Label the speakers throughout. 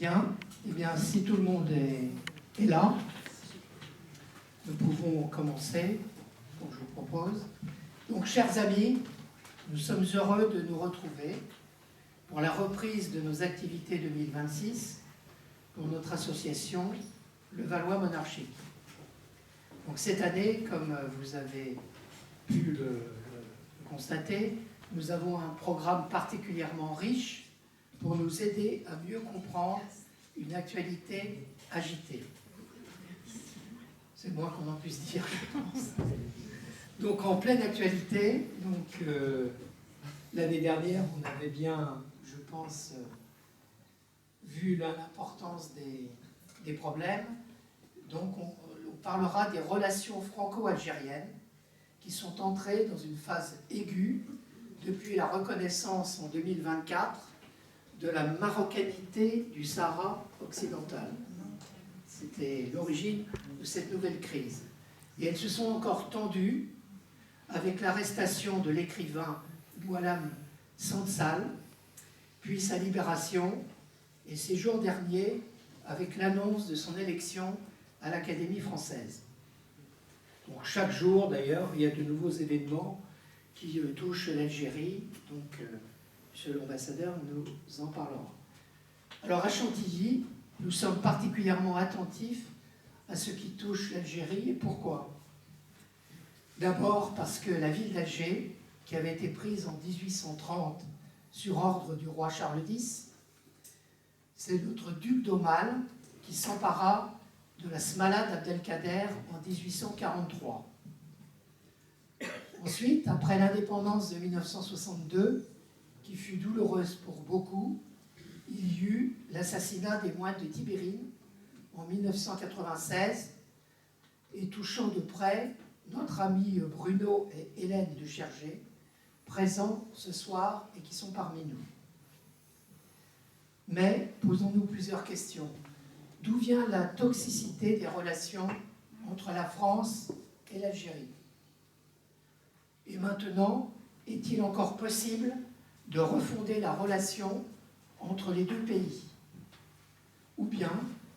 Speaker 1: Bien, eh bien, si tout le monde est là, nous pouvons commencer, donc je vous propose. Donc, chers amis, nous sommes heureux de nous retrouver pour la reprise de nos activités 2026 pour notre association Le Valois Monarchique. Donc, cette année, comme vous avez pu le constater, nous avons un programme particulièrement riche pour nous aider à mieux comprendre une actualité agitée. C'est moins qu'on en puisse dire, je pense. Donc en pleine actualité, l'année dernière, on avait bien, je pense, vu l'importance des problèmes. Donc on parlera des relations franco-algériennes qui sont entrées dans une phase aiguë depuis la reconnaissance en 2024 de la marocanité du Sahara occidental. C'était l'origine de cette nouvelle crise. Et elles se sont encore tendues avec l'arrestation de l'écrivain Boualem Sansal, puis sa libération, et ces jours derniers avec l'annonce de son élection à l'Académie française. Donc, chaque jour, d'ailleurs, il y a de nouveaux événements qui touchent l'Algérie. Donc, Monsieur l'ambassadeur nous en parlera. Alors, à Chantilly, nous sommes particulièrement attentifs à ce qui touche l'Algérie. Et pourquoi? D'abord parce que la ville d'Alger, qui avait été prise en 1830 sur ordre du roi Charles X, c'est notre duc d'Aumale qui s'empara de la Smala d'Abdelkader en 1843. Ensuite, après l'indépendance de 1962, qui fut douloureuse pour beaucoup, il y eut l'assassinat des moines de Tibérine en 1996 et touchant de près notre ami Bruno et Hélène de Chergé, présents ce soir et qui sont parmi nous. Mais posons-nous plusieurs questions. D'où vient la toxicité des relations entre la France et l'Algérie? Et maintenant, est-il encore possible de refonder la relation entre les deux pays? Ou bien,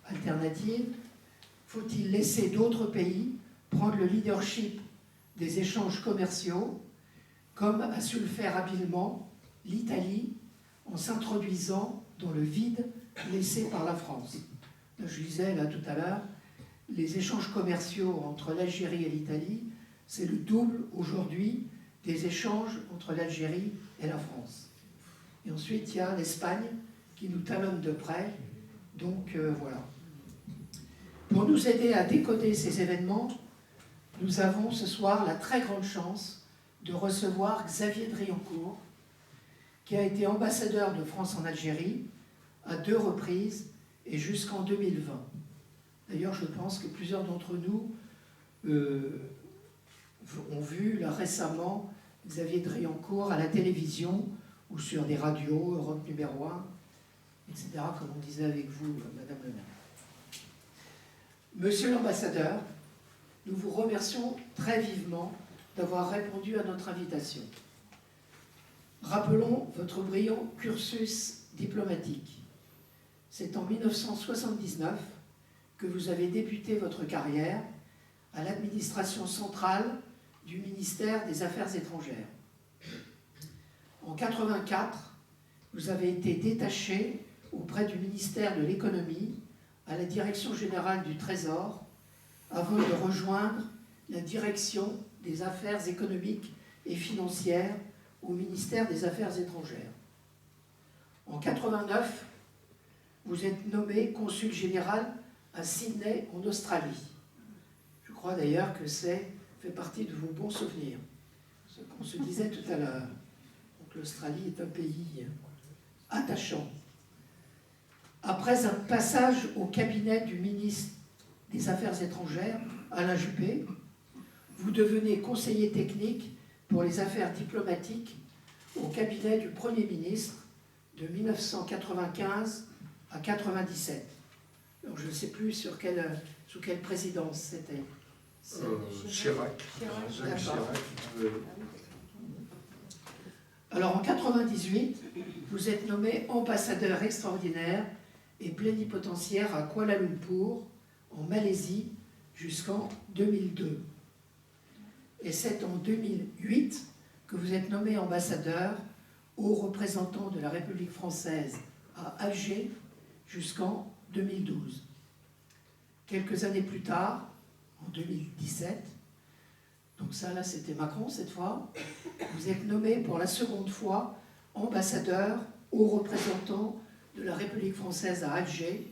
Speaker 1: alternative, faut-il laisser d'autres pays prendre le leadership des échanges commerciaux, comme a su le faire habilement l'Italie en s'introduisant dans le vide laissé par la France? Je disais là tout à l'heure, les échanges commerciaux entre l'Algérie et l'Italie, c'est le double aujourd'hui des échanges entre l'Algérie et la France. Et ensuite, il y a l'Espagne qui nous talonne de près. Donc voilà. Pour nous aider à décoder ces événements, nous avons ce soir la très grande chance de recevoir Xavier Driancourt, qui a été ambassadeur de France en Algérie à 2 reprises et jusqu'en 2020. D'ailleurs, je pense que plusieurs d'entre nous ont vu là récemment Xavier Driancourt à la télévision ou sur des radios, Europe numéro 1, etc., comme on disait avec vous, Madame le maire. Monsieur l'ambassadeur, nous vous remercions très vivement d'avoir répondu à notre invitation. Rappelons votre brillant cursus diplomatique. C'est en 1979 que vous avez débuté votre carrière à l'administration centrale du ministère des Affaires étrangères. En 1984, vous avez été détaché auprès du ministère de l'Économie à la Direction générale du Trésor avant de rejoindre la Direction des Affaires économiques et financières au ministère des Affaires étrangères. En 1989, vous êtes nommé consul général à Sydney, en Australie. Je crois d'ailleurs que fait partie de vos bons souvenirs, ce qu'on se disait tout à l'heure. Donc l'Australie est un pays attachant. Après un passage au cabinet du ministre des Affaires étrangères, Alain Juppé, vous devenez conseiller technique pour les affaires diplomatiques au cabinet du Premier ministre de 1995 à 1997. Alors, je ne sais plus sous quelle présidence c'était.
Speaker 2: Chirac.
Speaker 1: Alors en 1998, vous êtes nommé ambassadeur extraordinaire et plénipotentiaire à Kuala Lumpur, en Malaisie, jusqu'en 2002. Et c'est en 2008 que vous êtes nommé ambassadeur haut représentant de la République française à Alger jusqu'en 2012. Quelques années plus tard, en 2017, donc ça là c'était Macron cette fois, vous êtes nommé pour la seconde fois ambassadeur haut représentant de la République française à Alger,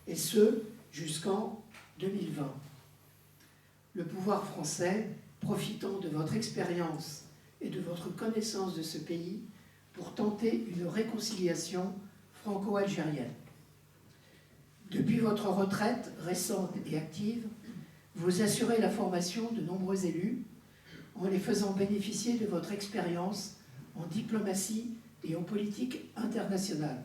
Speaker 1: et ce jusqu'en 2020. Le pouvoir français, profitant de votre expérience et de votre connaissance de ce pays, pour tenter une réconciliation franco-algérienne. Depuis votre retraite récente et active, vous assurez la formation de nombreux élus en les faisant bénéficier de votre expérience en diplomatie et en politique internationale.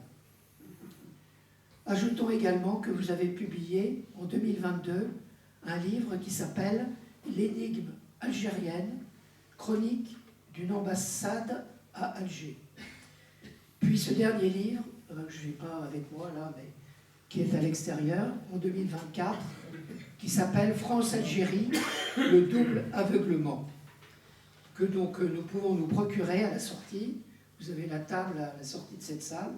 Speaker 1: Ajoutons également que vous avez publié en 2022 un livre qui s'appelle « L'énigme algérienne, chronique d'une ambassade à Alger ». Puis ce dernier livre, que je n'ai pas avec moi là, mais qui est à l'extérieur, en 2024, qui s'appelle « France-Algérie, le double aveuglement », que donc nous pouvons nous procurer à la sortie. Vous avez la table à la sortie de cette salle,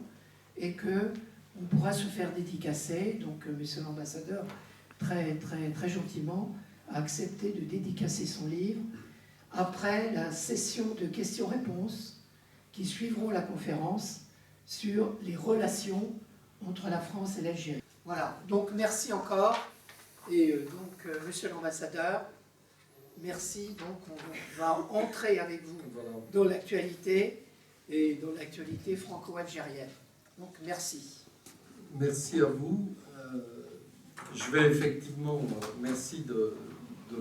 Speaker 1: et qu'on pourra se faire dédicacer. Donc monsieur l'ambassadeur, très gentiment, a accepté de dédicacer son livre après la session de questions-réponses qui suivront la conférence sur les relations entre la France et l'Algérie. Voilà, donc merci encore. Et donc, monsieur l'ambassadeur, merci. Donc, on va entrer avec vous dans l'actualité, et dans l'actualité franco-algérienne. Donc, merci.
Speaker 2: Merci à vous. Je vais effectivement, merci de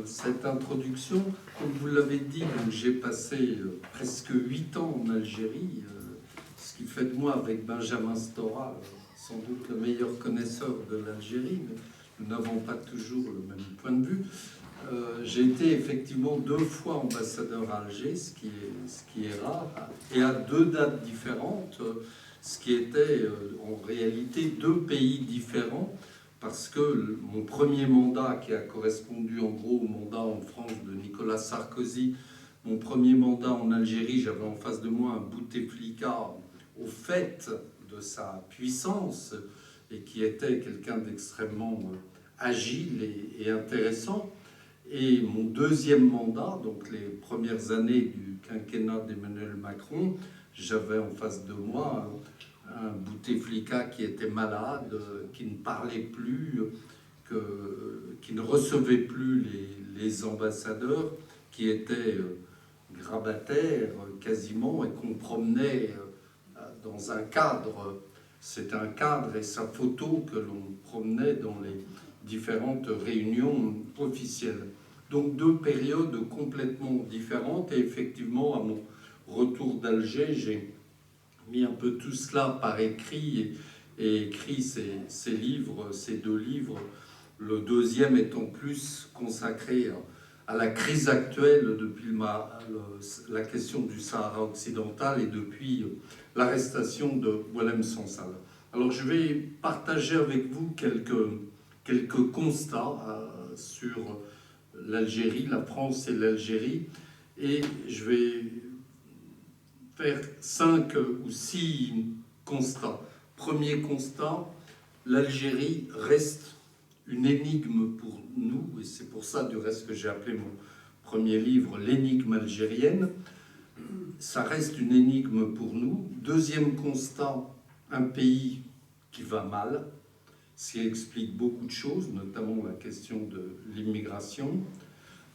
Speaker 2: cette introduction. Comme vous l'avez dit, j'ai passé presque 8 ans en Algérie, ce qui fait de moi, avec Benjamin Stora, sans doute le meilleur connaisseur de l'Algérie, mais nous n'avons pas toujours le même point de vue. J'ai été effectivement 2 fois ambassadeur à Alger, ce qui est rare, et à 2 dates différentes, ce qui était en réalité 2 pays différents, parce que mon premier mandat, qui a correspondu en gros au mandat en France de Nicolas Sarkozy, mon premier mandat en Algérie, j'avais en face de moi un Bouteflika au fait de sa puissance, et qui était quelqu'un d'extrêmement agile et intéressant. Et mon deuxième mandat, donc les premières années du quinquennat d'Emmanuel Macron, j'avais en face de moi un Bouteflika qui était malade, qui ne parlait plus, qui ne recevait plus les ambassadeurs, qui était grabataire quasiment, et qu'on promenait dans un cadre. C'est un cadre et sa photo que l'on promenait dans les différentes réunions officielles. Donc 2 périodes complètement différentes, et effectivement à mon retour d'Alger, j'ai mis un peu tout cela par écrit et écrit ces livres, ces 2 livres, le deuxième étant plus consacré à la crise actuelle depuis la question du Sahara occidental et depuis l'arrestation de Boualem Sansal. Alors je vais partager avec vous quelques constats sur l'Algérie, la France et l'Algérie, et je vais faire 5 ou 6 constats. Premier constat, l'Algérie reste une énigme pour nous, et c'est pour ça du reste que j'ai appelé mon premier livre « L'énigme algérienne ». Ça reste une énigme pour nous. Deuxième constat, un pays qui va mal, ce qui explique beaucoup de choses, notamment la question de l'immigration.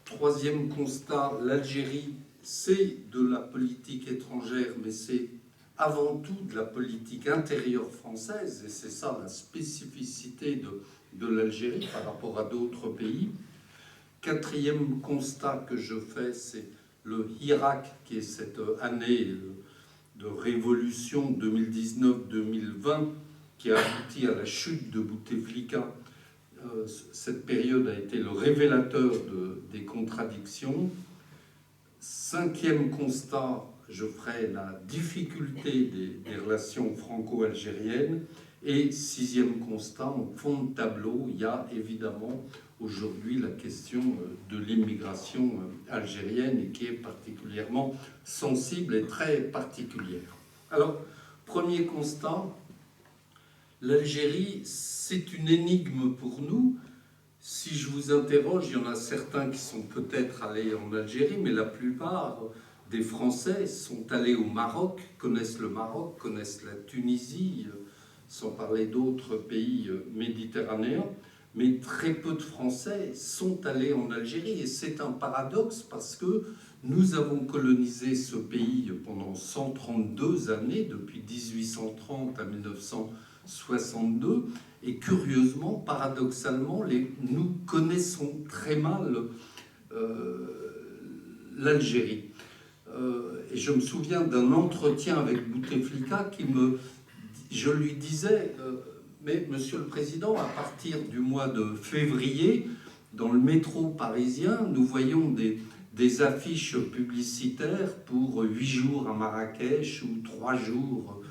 Speaker 2: Troisième constat, l'Algérie, c'est de la politique étrangère, mais c'est avant tout de la politique intérieure française, et c'est ça la spécificité de l'Algérie par rapport à d'autres pays. Quatrième constat que je fais, c'est le Hirak, qui est cette année de révolution 2019-2020, qui a abouti à la chute de Bouteflika. Cette période a été le révélateur des contradictions. Cinquième constat, je ferai la difficulté des relations franco-algériennes. Et sixième constat, en fond de tableau, il y a évidemment aujourd'hui la question de l'immigration algérienne et qui est particulièrement sensible et très particulière. Alors, premier constat, l'Algérie, c'est une énigme pour nous. Si je vous interroge, il y en a certains qui sont peut-être allés en Algérie, mais la plupart des Français sont allés au Maroc, connaissent le Maroc, connaissent la Tunisie, sans parler d'autres pays méditerranéens, mais très peu de Français sont allés en Algérie. Et c'est un paradoxe parce que nous avons colonisé ce pays pendant 132 années, depuis 1830 à 1962, et curieusement, paradoxalement, nous connaissons très mal l'Algérie. Et je me souviens d'un entretien avec Bouteflika je lui disais, mais Monsieur le Président, à partir du mois de février, dans le métro parisien, nous voyons des affiches publicitaires pour 8 jours à Marrakech ou 3 jours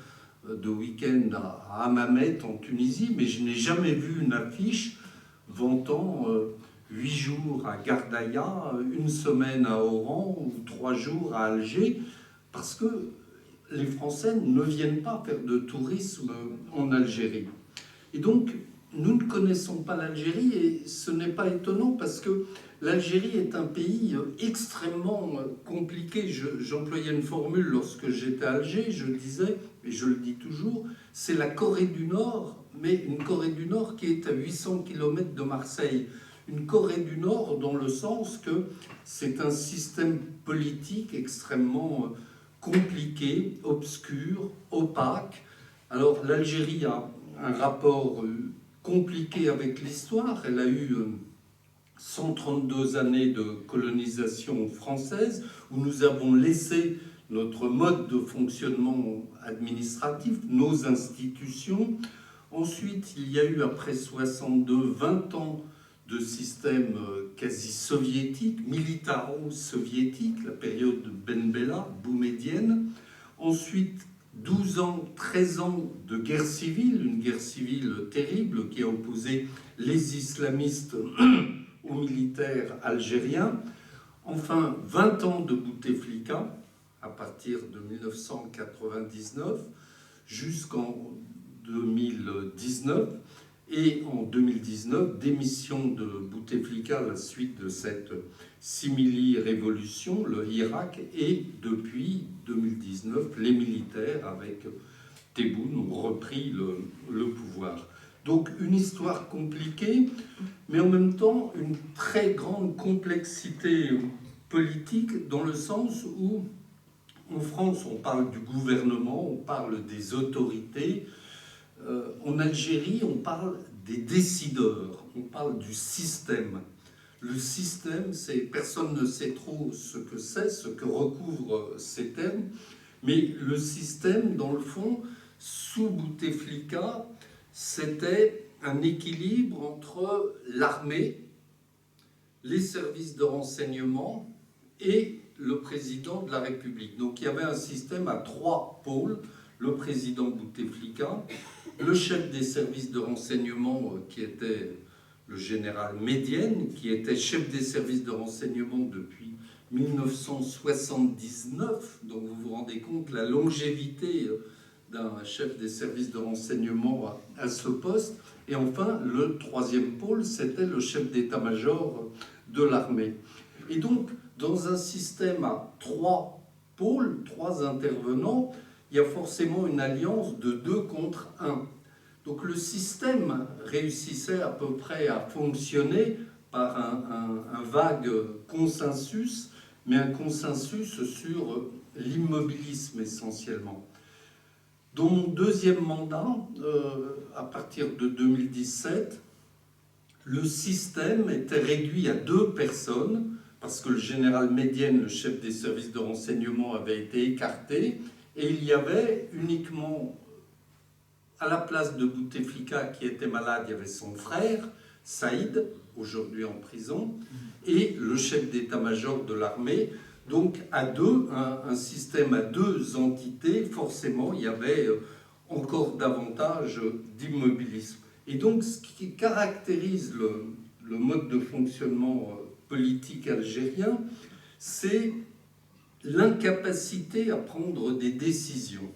Speaker 2: de week-end à Hammamet en Tunisie, mais je n'ai jamais vu une affiche vantant 8 jours à Gardaïa, 1 semaine à Oran ou 3 jours à Alger, parce que les Français ne viennent pas faire de tourisme en Algérie. Et donc, nous ne connaissons pas l'Algérie, et ce n'est pas étonnant parce que l'Algérie est un pays extrêmement compliqué. J'employais une formule lorsque j'étais à Alger, je disais, et je le dis toujours, c'est la Corée du Nord, mais une Corée du Nord qui est à 800 km de Marseille. Une Corée du Nord dans le sens que c'est un système politique extrêmement compliqué, obscur, opaque. Alors l'Algérie a un rapport compliqué avec l'histoire. Elle a eu 132 années de colonisation française où nous avons laissé notre mode de fonctionnement administratif, nos institutions. Ensuite, il y a eu, après 62, 20 ans de système quasi soviétique, militaro-soviétique, la période de Ben Bella, boumedienne. Ensuite, 12 ans, 13 ans de guerre civile, une guerre civile terrible qui a opposé les islamistes aux militaires algériens. Enfin, 20 ans de Bouteflika, à partir de 1999 jusqu'en 2019. Et en 2019, démission de Bouteflika à la suite de cette simili-révolution, le Irak, et depuis 2019, les militaires, avec Tebboune, ont repris le pouvoir. Donc une histoire compliquée, mais en même temps une très grande complexité politique, dans le sens où, en France, on parle du gouvernement, on parle des autorités. En Algérie, on parle des décideurs, on parle du système. Le système, personne ne sait trop ce que c'est, ce que recouvrent ces termes, mais le système, dans le fond, sous Bouteflika, c'était un équilibre entre l'armée, les services de renseignement et le président de la République. Donc il y avait un système à 3 pôles: le président Bouteflika, le chef des services de renseignement qui était le général Médienne, qui était chef des services de renseignement depuis 1979. Donc vous vous rendez compte la longévité d'un chef des services de renseignement à ce poste. Et enfin, le 3e pôle, c'était le chef d'état-major de l'armée. Et donc, dans un système à 3 pôles, 3 intervenants, il y a forcément une alliance de 2 contre 1. Donc le système réussissait à peu près à fonctionner par un vague consensus, mais un consensus sur l'immobilisme essentiellement. Dans mon 2e mandat, à partir de 2017, le système était réduit à 2 personnes, parce que le général Médienne, le chef des services de renseignement, avait été écarté, et il y avait uniquement, à la place de Bouteflika qui était malade, il y avait son frère, Saïd, aujourd'hui en prison, et le chef d'état-major de l'armée. Donc à 2, un système à 2 entités, forcément il y avait encore davantage d'immobilisme. Et donc, ce qui caractérise le mode de fonctionnement politique algérien, c'est l'incapacité à prendre des décisions.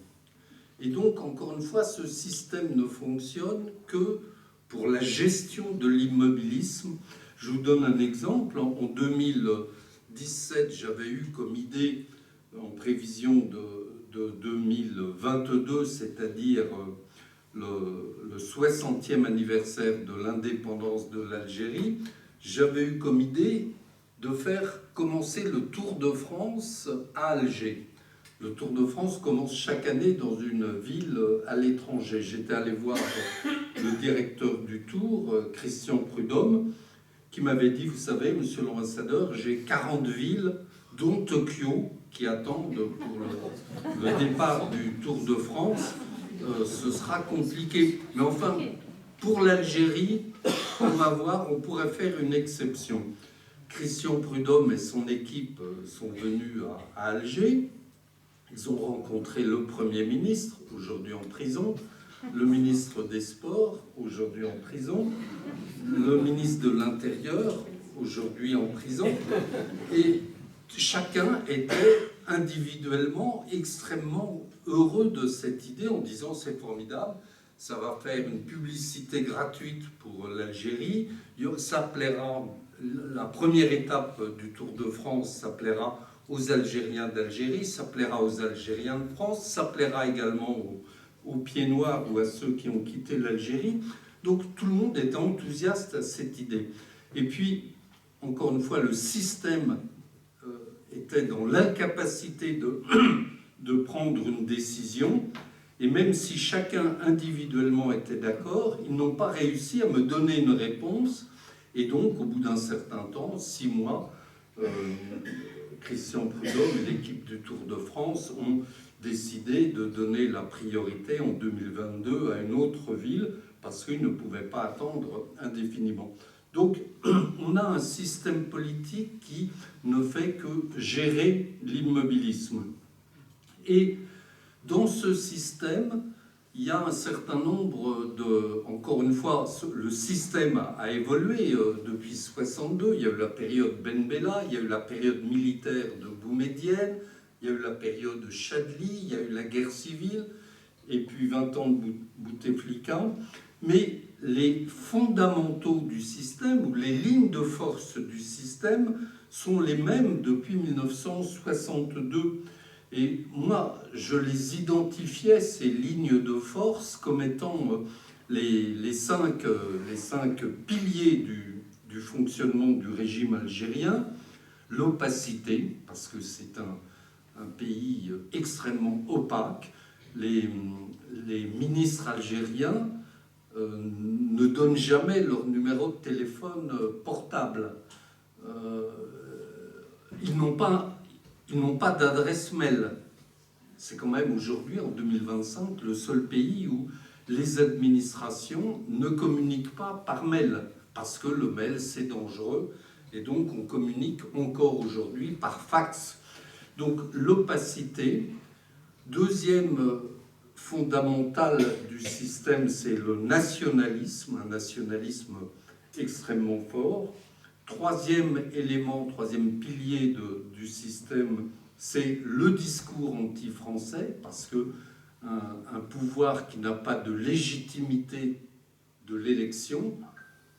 Speaker 2: Et donc, encore une fois, ce système ne fonctionne que pour la gestion de l'immobilisme. Je vous donne un exemple. En 2017, j'avais eu comme idée, en prévision de 2022, c'est-à-dire le 60e anniversaire de l'indépendance de l'Algérie, j'avais eu comme idée de faire commencer le Tour de France à Alger. Le Tour de France commence chaque année dans une ville à l'étranger. J'étais allé voir le directeur du Tour, Christian Prudhomme, qui m'avait dit, vous savez, monsieur l'ambassadeur, j'ai 40 villes, dont Tokyo, qui attendent pour le départ du Tour de France. Ce sera compliqué. Mais enfin, pour l'Algérie, on va voir, on pourrait faire une exception. Christian Prudhomme et son équipe sont venus à Alger. Ils ont rencontré le Premier ministre, aujourd'hui en prison, le ministre des Sports, aujourd'hui en prison, le ministre de l'Intérieur, aujourd'hui en prison, et chacun était individuellement extrêmement heureux de cette idée en disant c'est formidable, ça va faire une publicité gratuite pour l'Algérie, ça plaira, la première étape du Tour de France, ça plaira aux Algériens d'Algérie, ça plaira aux Algériens de France, ça plaira également aux pieds noirs ou à ceux qui ont quitté l'Algérie. Donc tout le monde était enthousiaste à cette idée. Et puis, encore une fois, le système était dans l'incapacité de prendre une décision. Et même si chacun individuellement était d'accord, ils n'ont pas réussi à me donner une réponse. Et donc, au bout d'un certain temps, 6 mois, Christian Prudhomme et l'équipe du Tour de France ont décidé de donner la priorité en 2022 à une autre ville parce qu'ils ne pouvaient pas attendre indéfiniment. Donc, on a un système politique qui ne fait que gérer l'immobilisme. Et dans ce système, il y a un certain nombre de... Encore une fois, le système a évolué depuis 1962. Il y a eu la période Ben Bella, il y a eu la période militaire de Boumedienne, il y a eu la période Chadli, il y a eu la guerre civile, et puis 20 ans de Bouteflika. Mais les fondamentaux du système, ou les lignes de force du système, sont les mêmes depuis 1962. Et moi, je les identifiais, ces lignes de force, comme étant les cinq piliers du fonctionnement du régime algérien. L'opacité, parce que c'est un pays extrêmement opaque. Les ministres algériens ne donnent jamais leur numéro de téléphone portable. Ils n'ont pas d'adresse mail. C'est quand même aujourd'hui, en 2025, le seul pays où les administrations ne communiquent pas par mail, parce que le mail, c'est dangereux, et donc on communique encore aujourd'hui par fax. Donc l'opacité. Deuxième fondamental du système, c'est le nationalisme, un nationalisme extrêmement fort. Troisième élément, troisième pilier du système, c'est le discours anti-français, parce que un pouvoir qui n'a pas de légitimité de l'élection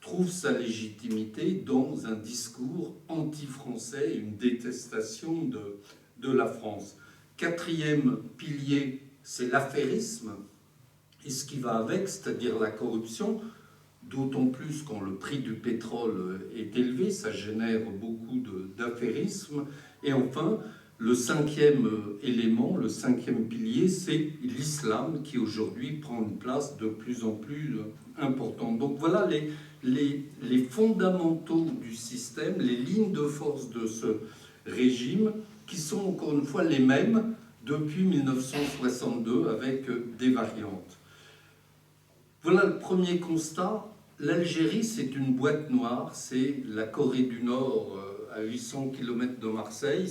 Speaker 2: trouve sa légitimité dans un discours anti-français, une détestation de la France. Quatrième pilier, c'est l'affairisme, et ce qui va avec, c'est-à-dire la corruption, d'autant plus quand le prix du pétrole est élevé, ça génère beaucoup d'affairisme. Et enfin, le cinquième élément, le cinquième pilier, c'est l'islam qui aujourd'hui prend une place de plus en plus importante. Donc voilà les fondamentaux du système, les lignes de force de ce régime, qui sont encore une fois les mêmes depuis 1962 avec des variantes. Voilà le premier constat. L'Algérie, c'est une boîte noire, c'est la Corée du Nord à 800 km de Marseille.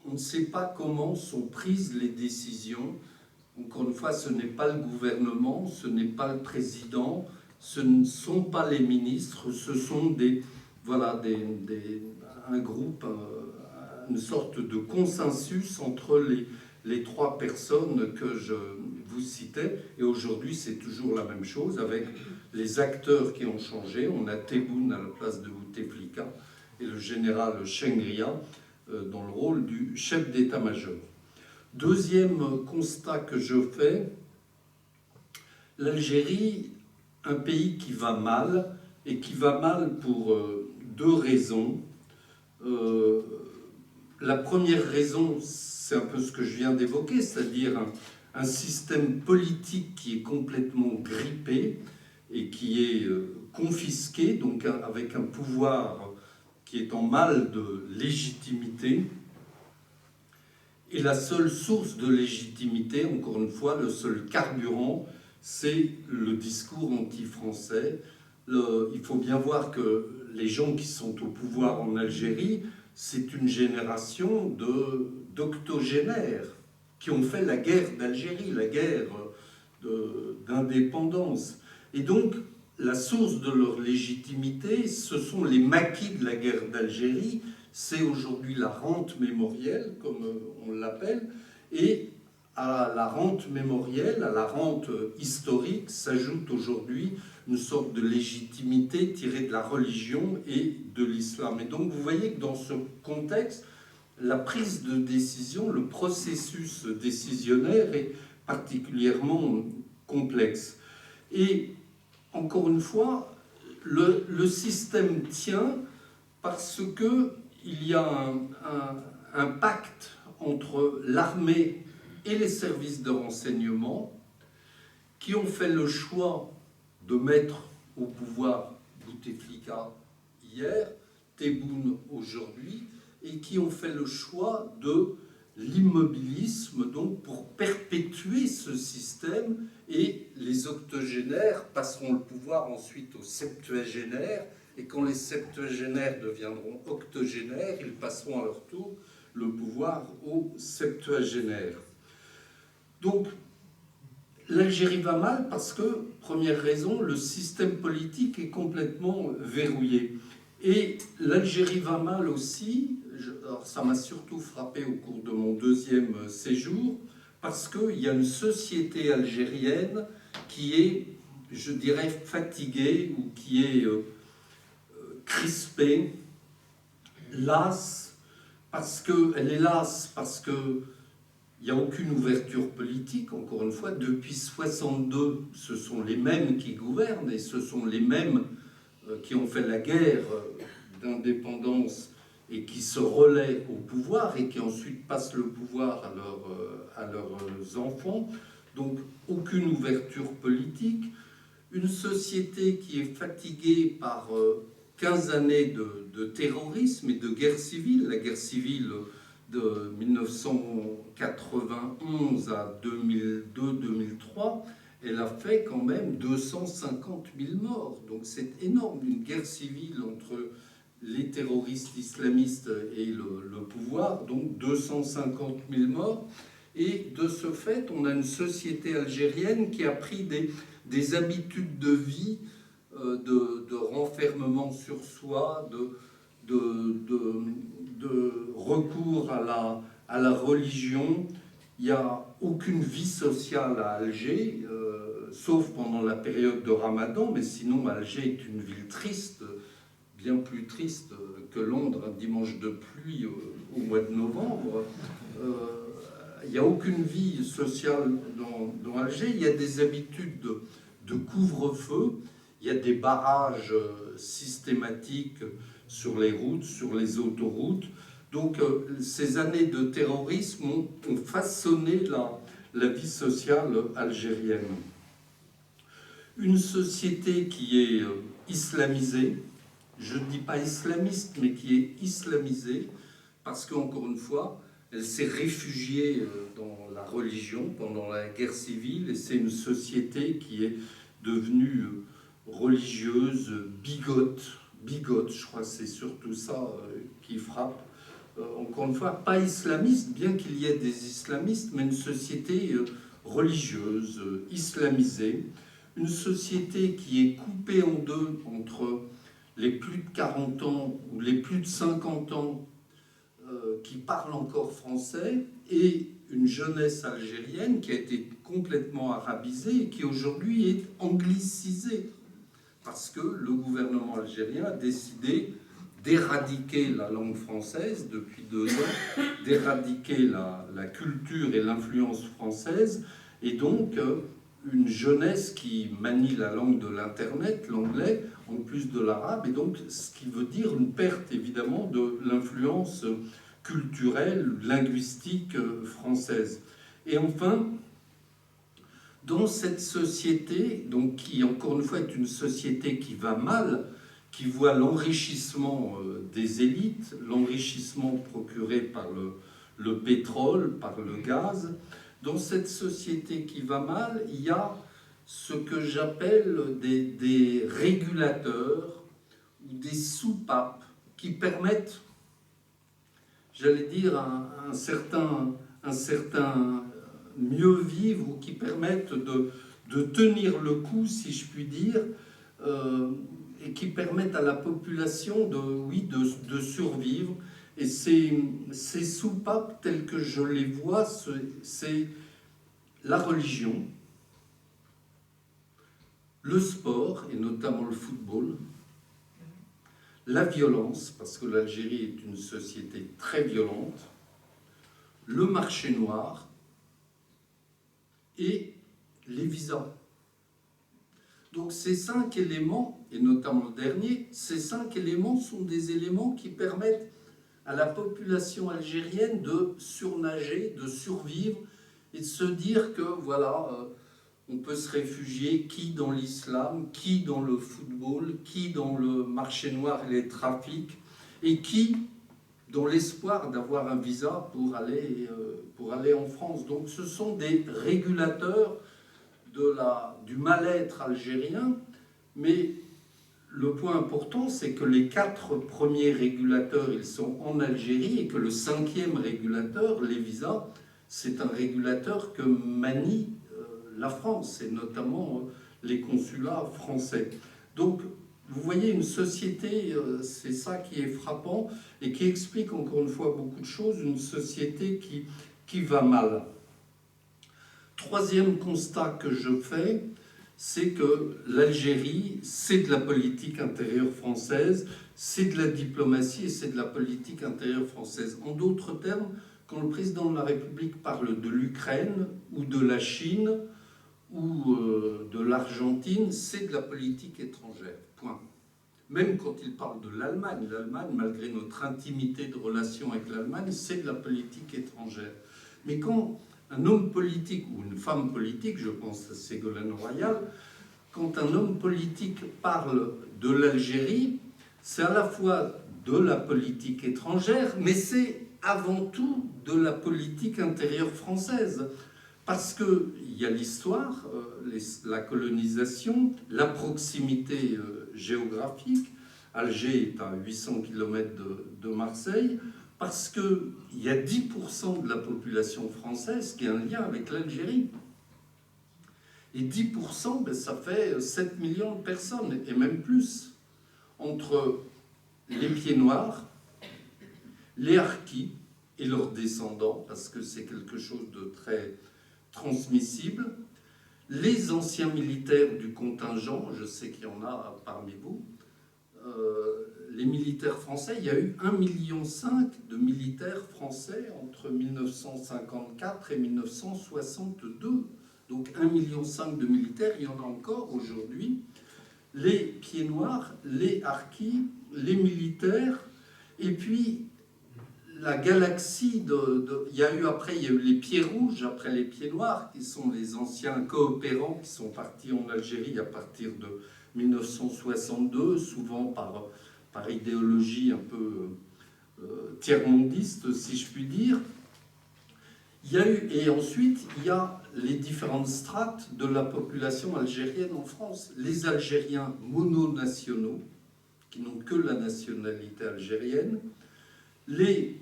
Speaker 2: On ne sait pas comment sont prises les décisions. Encore une fois, ce n'est pas le gouvernement, ce n'est pas le président, ce ne sont pas les ministres, ce sont un groupe, une sorte de consensus entre les trois personnes que je vous citais. Et aujourd'hui, c'est toujours la même chose avec les acteurs qui ont changé. On a Tebboune à la place de Bouteflika et le général Chengria dans le rôle du chef d'état-major. Deuxième constat que je fais, l'Algérie, un pays qui va mal, et qui va mal pour deux raisons. La première raison, c'est un peu ce que je viens d'évoquer, c'est-à-dire un système politique qui est complètement grippé et qui est confisqué, donc avec un pouvoir qui est en mal de légitimité. Et la seule source de légitimité, encore une fois, le seul carburant, c'est le discours anti-français. Il faut bien voir que les gens qui sont au pouvoir en Algérie, c'est une génération d'octogénaires qui ont fait la guerre d'Algérie, la guerre d'indépendance. Et donc, la source de leur légitimité, ce sont les maquis de la guerre d'Algérie. C'est aujourd'hui la rente mémorielle, comme on l'appelle, et à la rente mémorielle, à la rente historique, s'ajoute aujourd'hui une sorte de légitimité tirée de la religion et de l'islam. Et donc vous voyez que dans ce contexte, la prise de décision, le processus décisionnaire est particulièrement complexe. Et encore une fois, le système tient parce qu'il y a un pacte entre l'armée et les services de renseignement qui ont fait le choix de mettre au pouvoir Bouteflika hier, Tebboune aujourd'hui, et qui ont fait le choix de l'immobilisme, donc pour perpétuer ce système, et les octogénaires passeront le pouvoir ensuite aux septuagénaires, et quand les septuagénaires deviendront octogénaires, ils passeront à leur tour le pouvoir aux septuagénaires. Donc, l'Algérie va mal parce que, première raison, le système politique est complètement verrouillé. Et l'Algérie va mal aussi, alors ça m'a surtout frappé au cours de mon deuxième séjour, parce qu'il y a une société algérienne qui est, je dirais, fatiguée ou qui est crispée, lasse, elle est lasse parce que il n'y a aucune ouverture politique, encore une fois. Depuis 1962, ce sont les mêmes qui gouvernent et ce sont les mêmes qui ont fait la guerre d'indépendance et qui se relaient au pouvoir et qui ensuite passent le pouvoir à leurs enfants. Donc, aucune ouverture politique. Une société qui est fatiguée par 15 années de terrorisme et de guerre civile. La guerre civile de 1991 à 2002-2003, elle a fait quand même 250 000 morts. Donc c'est énorme, une guerre civile entre les terroristes islamistes et le pouvoir, donc 250 000 morts. Et de ce fait, on a une société algérienne qui a pris des habitudes de vie, de renfermement sur soi, de recours à la religion. Il n'y a aucune vie sociale à Alger, sauf pendant la période de Ramadan, mais sinon Alger est une ville triste, bien plus triste que Londres, un dimanche de pluie au mois de novembre. Il n'y a aucune vie sociale dans Alger. Il y a des habitudes de couvre-feu, il y a des barrages systématiques sur les routes, sur les autoroutes. Donc ces années de terrorisme ont façonné la vie sociale algérienne. Une société qui est islamisée, je ne dis pas islamiste, mais qui est islamisée, parce qu'encore une fois, elle s'est réfugiée dans la religion pendant la guerre civile, et c'est une société qui est devenue religieuse, bigote, je crois que c'est surtout ça qui frappe. Encore une fois, pas islamiste, bien qu'il y ait des islamistes, mais une société religieuse, islamisée, une société qui est coupée en deux entre les plus de 40 ans ou les plus de 50 ans qui parlent encore français et une jeunesse algérienne qui a été complètement arabisée et qui aujourd'hui est anglicisée parce que le gouvernement algérien a décidé d'éradiquer la langue française depuis 2 ans, d'éradiquer la culture et l'influence française, et donc une jeunesse qui manie la langue de l'Internet, l'anglais, en plus de l'arabe, et donc ce qui veut dire une perte évidemment de l'influence culturelle, linguistique française. Et enfin, dans cette société, donc qui encore une fois est une société qui va mal, qui voit l'enrichissement des élites, l'enrichissement procuré par le pétrole, par le gaz. Dans cette société qui va mal, il y a ce que j'appelle des régulateurs ou des soupapes qui permettent, j'allais dire, un certain mieux vivre ou qui permettent de tenir le coup, si je puis dire, et qui permettent à la population de survivre. Et ces soupapes, telles que je les vois, c'est la religion, le sport, et notamment le football, la violence, parce que l'Algérie est une société très violente, le marché noir et les visas. Donc ces 5 éléments, et notamment le dernier, ces 5 éléments sont des éléments qui permettent à la population algérienne de surnager, de survivre et de se dire que voilà, on peut se réfugier qui dans l'islam, qui dans le football, qui dans le marché noir et les trafics, et qui dans l'espoir d'avoir un visa pour aller en France. Donc ce sont des régulateurs du mal-être algérien, mais le point important, c'est que les 4 premiers régulateurs, ils sont en Algérie, et que le 5e régulateur, les visas, c'est un régulateur que manie la France, et notamment les consulats français. Donc, vous voyez, une société, c'est ça qui est frappant, et qui explique encore une fois beaucoup de choses, une société qui va mal. 3e constat que je fais, c'est que l'Algérie, c'est de la politique intérieure française, c'est de la diplomatie et c'est de la politique intérieure française. En d'autres termes, quand le président de la République parle de l'Ukraine ou de la Chine ou de l'Argentine, c'est de la politique étrangère, point. Même quand il parle de l'Allemagne, malgré notre intimité de relation avec l'Allemagne, c'est de la politique étrangère. Mais quand un homme politique ou une femme politique, je pense à Ségolène Royal, quand un homme politique parle de l'Algérie, c'est à la fois de la politique étrangère, mais c'est avant tout de la politique intérieure française. Parce qu'il y a l'histoire, la colonisation, la proximité géographique. Alger est à 800 km de Marseille. Parce qu'il y a 10% de la population française qui a un lien avec l'Algérie. Et 10%, ben, ça fait 7 millions de personnes, et même plus, entre les pieds noirs, les harkis et leurs descendants, parce que c'est quelque chose de très transmissible, les anciens militaires du contingent, je sais qu'il y en a parmi vous, les militaires français, il y a eu 1,5 million de militaires français entre 1954 et 1962. Donc 1,5 million de militaires, il y en a encore aujourd'hui. Les pieds noirs, les harkis, les militaires, et puis la galaxie il y a eu les pieds rouges après les pieds noirs, qui sont les anciens coopérants qui sont partis en Algérie à partir de 1962, souvent par idéologie un peu tiers-mondiste, si je puis dire. Et ensuite, il y a les différentes strates de la population algérienne en France. Les Algériens mononationaux, qui n'ont que la nationalité algérienne, les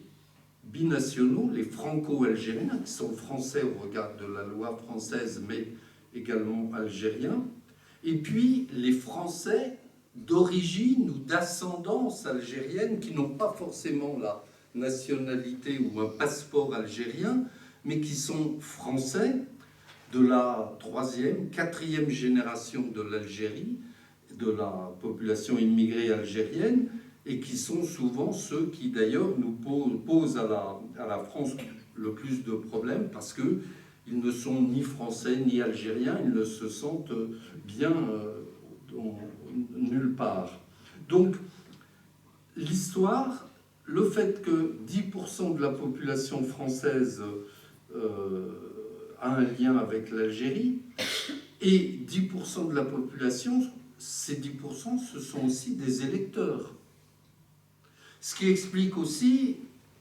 Speaker 2: binationaux, les franco-algériens, qui sont français au regard de la loi française, mais également algériens, et puis les Français d'origine ou d'ascendance algérienne qui n'ont pas forcément la nationalité ou un passeport algérien, mais qui sont français de la 3e, 4e génération de l'Algérie, de la population immigrée algérienne, et qui sont souvent ceux qui d'ailleurs nous posent à la France le plus de problèmes, parce qu'ils ne sont ni français ni algériens, ils ne se sentent bien nulle part. Donc l'histoire, le fait que 10% de la population française a un lien avec l'Algérie, et 10% de la population, ces 10%, ce sont aussi des électeurs. Ce qui explique aussi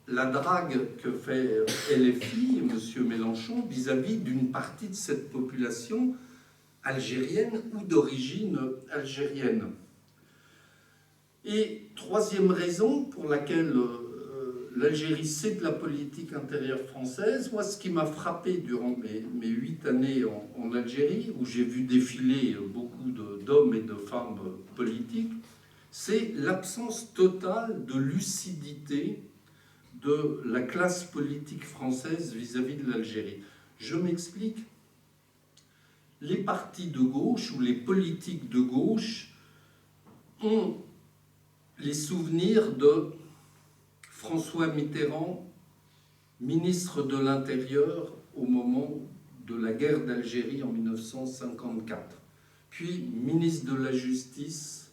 Speaker 2: la drague que fait LFI, M. Mélenchon, vis-à-vis d'une partie de cette population algérienne ou d'origine algérienne. Et troisième raison pour laquelle l'Algérie, c'est de la politique intérieure française. Moi, ce qui m'a frappé durant mes 8 années en Algérie, où j'ai vu défiler beaucoup d'hommes et de femmes politiques, c'est l'absence totale de lucidité de la classe politique française vis-à-vis de l'Algérie. Je m'explique. Les partis de gauche ou les politiques de gauche ont les souvenirs de François Mitterrand, ministre de l'Intérieur au moment de la guerre d'Algérie en 1954, puis ministre de la Justice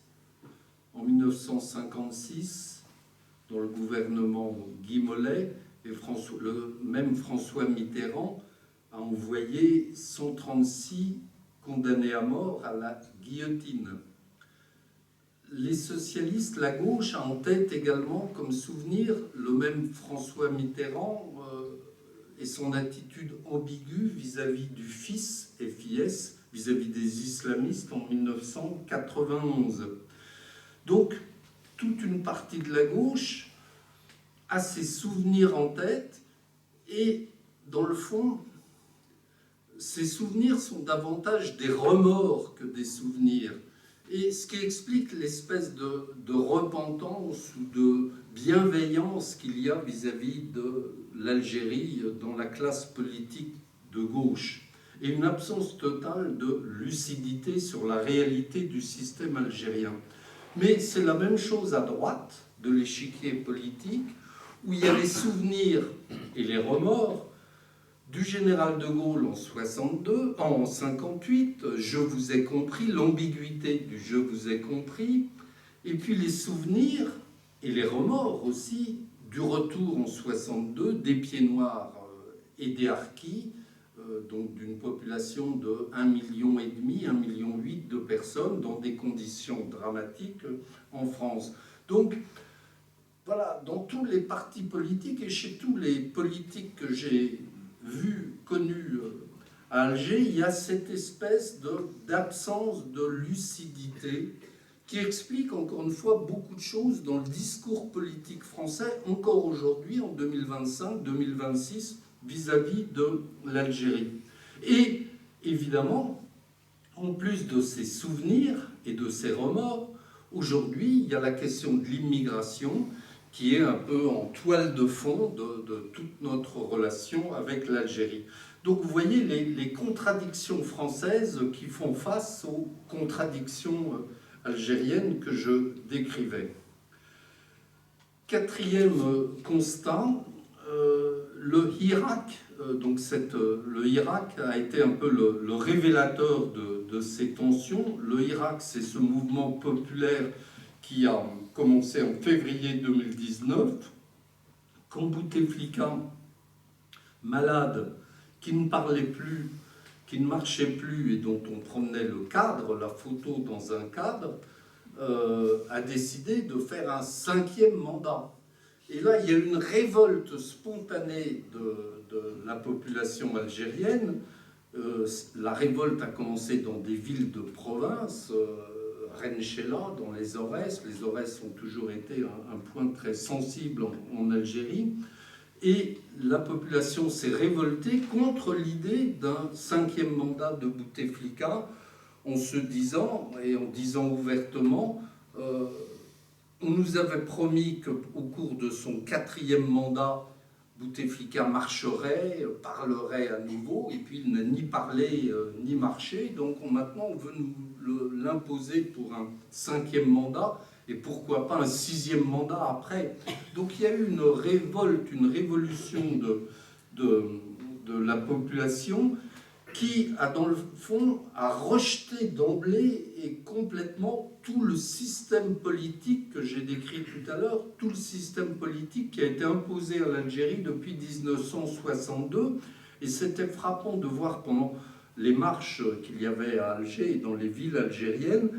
Speaker 2: en 1956 dans le gouvernement Guy Mollet, et le même François Mitterrand a envoyé 136 condamnés à mort à la guillotine. Les socialistes, la gauche, a en tête également comme souvenir le même François Mitterrand et son attitude ambiguë vis-à-vis du FIS, FIS, vis-à-vis des islamistes en 1991. Donc, toute une partie de la gauche a ses souvenirs en tête et, dans le fond, ces souvenirs sont davantage des remords que des souvenirs. Et ce qui explique l'espèce de repentance ou de bienveillance qu'il y a vis-à-vis de l'Algérie dans la classe politique de gauche. Et une absence totale de lucidité sur la réalité du système algérien. Mais c'est la même chose à droite de l'échiquier politique, où il y a les souvenirs et les remords du général de Gaulle en 58, je vous ai compris, l'ambiguïté du je vous ai compris, et puis les souvenirs et les remords aussi du retour en 62 des Pieds Noirs et des Harkis, donc d'une population de 1,5 million, 1,8 million de personnes dans des conditions dramatiques en France. Donc, voilà, dans tous les partis politiques et chez tous les politiques que j'ai vus, connus à Alger, il y a cette espèce d'absence de lucidité qui explique encore une fois beaucoup de choses dans le discours politique français, encore aujourd'hui, en 2025-2026, vis-à-vis de l'Algérie. Et évidemment, en plus de ces souvenirs et de ces remords, aujourd'hui, il y a la question de l'immigration qui est un peu en toile de fond de toute notre relation avec l'Algérie. Donc vous voyez les contradictions françaises qui font face aux contradictions algériennes que je décrivais. Quatrième constat, le Hirak, le Hirak a été un peu le révélateur de ces tensions. Le Hirak, c'est ce mouvement populaire qui a commencé en février 2019, quand Bouteflika, malade, qui ne parlait plus, qui ne marchait plus et dont on prenait le cadre, la photo dans un cadre, a décidé de faire un 5e mandat. Et là, il y a une révolte spontanée de la population algérienne. La révolte a commencé dans des villes de province, Renchela, dans les Aurès. Les Aurès ont toujours été un point très sensible en Algérie. Et la population s'est révoltée contre l'idée d'un 5e mandat de Bouteflika, en se disant, et en disant ouvertement, on nous avait promis qu'au cours de son 4e mandat, Bouteflika marcherait, parlerait à nouveau, et puis il n'a ni parlé ni marché. Donc maintenant, on veut nous l'imposer pour un 5e mandat, et pourquoi pas un 6e mandat après. Donc il y a eu une révolte, une révolution de la population qui, dans le fond, a rejeté d'emblée et complètement tout le système politique que j'ai décrit tout à l'heure, tout le système politique qui a été imposé à l'Algérie depuis 1962. Et c'était frappant de voir pendant les marches qu'il y avait à Alger et dans les villes algériennes,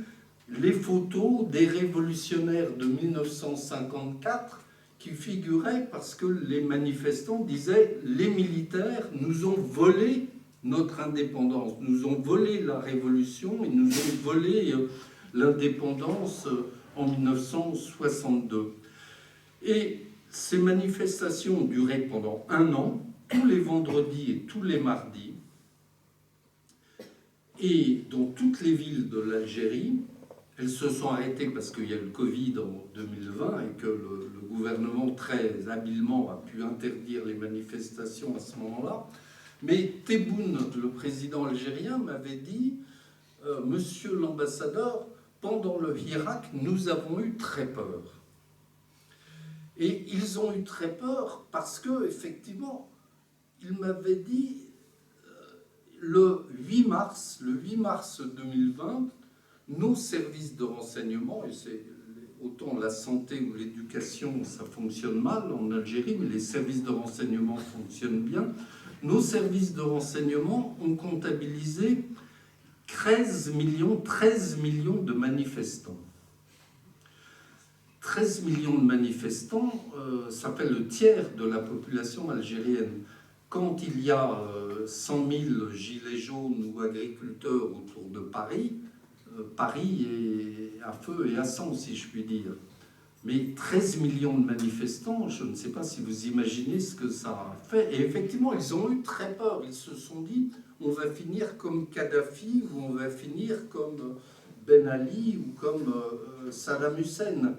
Speaker 2: les photos des révolutionnaires de 1954 qui figuraient parce que les manifestants disaient « les militaires nous ont volé notre indépendance, nous ont volé la révolution et nous ont volé l'indépendance en 1962. » Et ces manifestations ont duré pendant 1 an, tous les vendredis et tous les mardis, et dans toutes les villes de l'Algérie. Elles se sont arrêtées parce qu'il y a eu le Covid en 2020 et que le gouvernement très habilement a pu interdire les manifestations à ce moment-là. Mais Tebboune, le président algérien, m'avait dit « Monsieur l'ambassadeur, pendant le Hirak, nous avons eu très peur. » Et ils ont eu très peur parce que, effectivement, il m'avait dit le 8 mars 2020, nos services de renseignement, et c'est autant la santé ou l'éducation, ça fonctionne mal en Algérie, mais les services de renseignement fonctionnent bien. Nos services de renseignement ont comptabilisé 13 millions de manifestants. 13 millions de manifestants, ça fait le tiers de la population algérienne. Quand il y a 100 000 gilets jaunes ou agriculteurs autour de Paris, Paris est à feu et à sang, si je puis dire. Mais 13 millions de manifestants, je ne sais pas si vous imaginez ce que ça a fait. Et effectivement, ils ont eu très peur. Ils se sont dit, on va finir comme Kadhafi, ou on va finir comme Ben Ali, ou comme Saddam Hussein.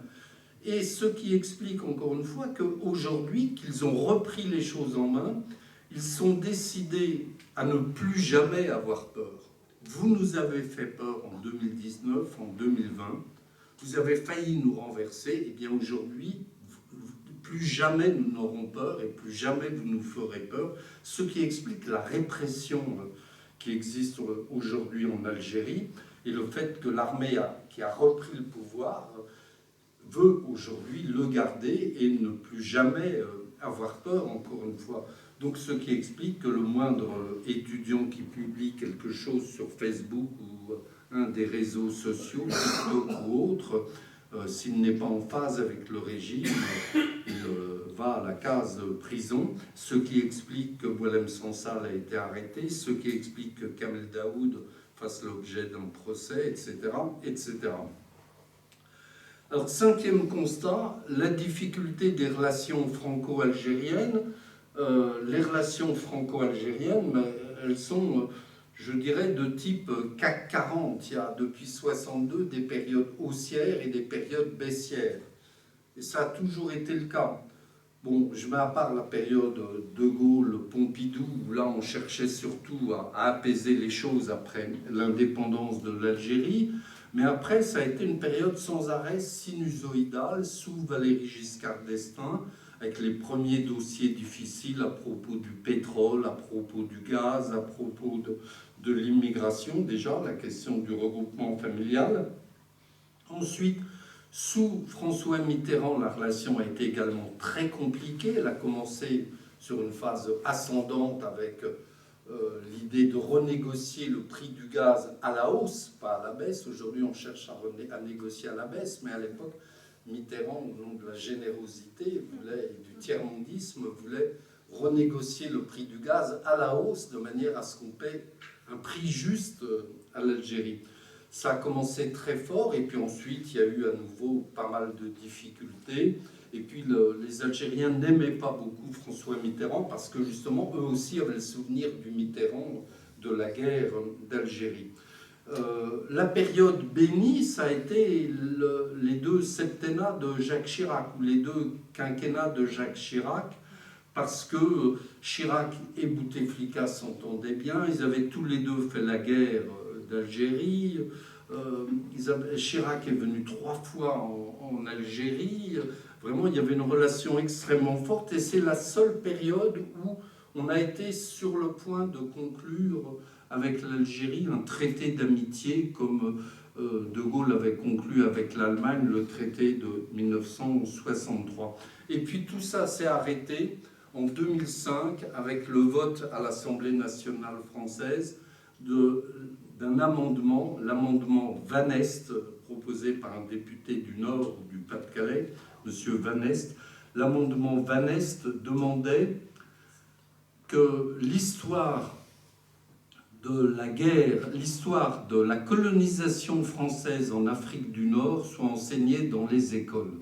Speaker 2: Et ce qui explique encore une fois qu'aujourd'hui, qu'ils ont repris les choses en main, ils sont décidés à ne plus jamais avoir peur. Vous nous avez fait peur en 2019, en 2020, vous avez failli nous renverser, et bien aujourd'hui, plus jamais nous n'aurons peur et plus jamais vous nous ferez peur, ce qui explique la répression qui existe aujourd'hui en Algérie et le fait que l'armée qui a repris le pouvoir veut aujourd'hui le garder et ne plus jamais avoir peur, encore une fois. Donc ce qui explique que le moindre étudiant qui publie quelque chose sur Facebook ou un des réseaux sociaux, TikTok ou autre, s'il n'est pas en phase avec le régime, il va à la case prison, ce qui explique que Boualem Sansal a été arrêté, ce qui explique que Kamel Daoud fasse l'objet d'un procès, etc., etc. Alors, 5e constat, la difficulté des relations franco-algériennes. Les relations franco-algériennes, elles sont, je dirais, de type CAC 40. Il y a depuis 62 des périodes haussières et des périodes baissières. Et ça a toujours été le cas. Bon, je mets à part la période De Gaulle, Pompidou, où là on cherchait surtout à apaiser les choses après l'indépendance de l'Algérie. Mais après, ça a été une période sans arrêt sinusoïdale sous Valéry Giscard d'Estaing, avec les premiers dossiers difficiles à propos du pétrole, à propos du gaz, à propos de l'immigration, déjà, la question du regroupement familial. Ensuite, sous François Mitterrand, la relation a été également très compliquée. Elle a commencé sur une phase ascendante avec l'idée de renégocier le prix du gaz à la hausse, pas à la baisse. Aujourd'hui, on cherche à négocier à la baisse, mais à l'époque, Mitterrand, au nom de la générosité et du tiers-mondisme, voulait renégocier le prix du gaz à la hausse de manière à ce qu'on paie un prix juste à l'Algérie. Ça a commencé très fort et puis ensuite il y a eu à nouveau pas mal de difficultés Et puis les Algériens n'aimaient pas beaucoup François Mitterrand parce que justement, eux aussi avaient le souvenir du Mitterrand de la guerre d'Algérie. La période bénie, ça a été les 2 septennats de Jacques Chirac, ou les 2 quinquennats de Jacques Chirac, parce que Chirac et Bouteflika s'entendaient bien, ils avaient tous les 2 fait la guerre d'Algérie. Chirac est venu 3 fois en Algérie. Vraiment, il y avait une relation extrêmement forte, et c'est la seule période où on a été sur le point de conclure avec l'Algérie un traité d'amitié, comme De Gaulle avait conclu avec l'Allemagne le traité de 1963. Et puis tout ça s'est arrêté en 2005 avec le vote à l'Assemblée nationale française d'un amendement, l'amendement Van Est, proposé par un député du Nord, du Pas-de-Calais, M. Van Est. L'amendement Van Est demandait que l'histoire de la guerre, l'histoire de la colonisation française en Afrique du Nord soit enseignée dans les écoles.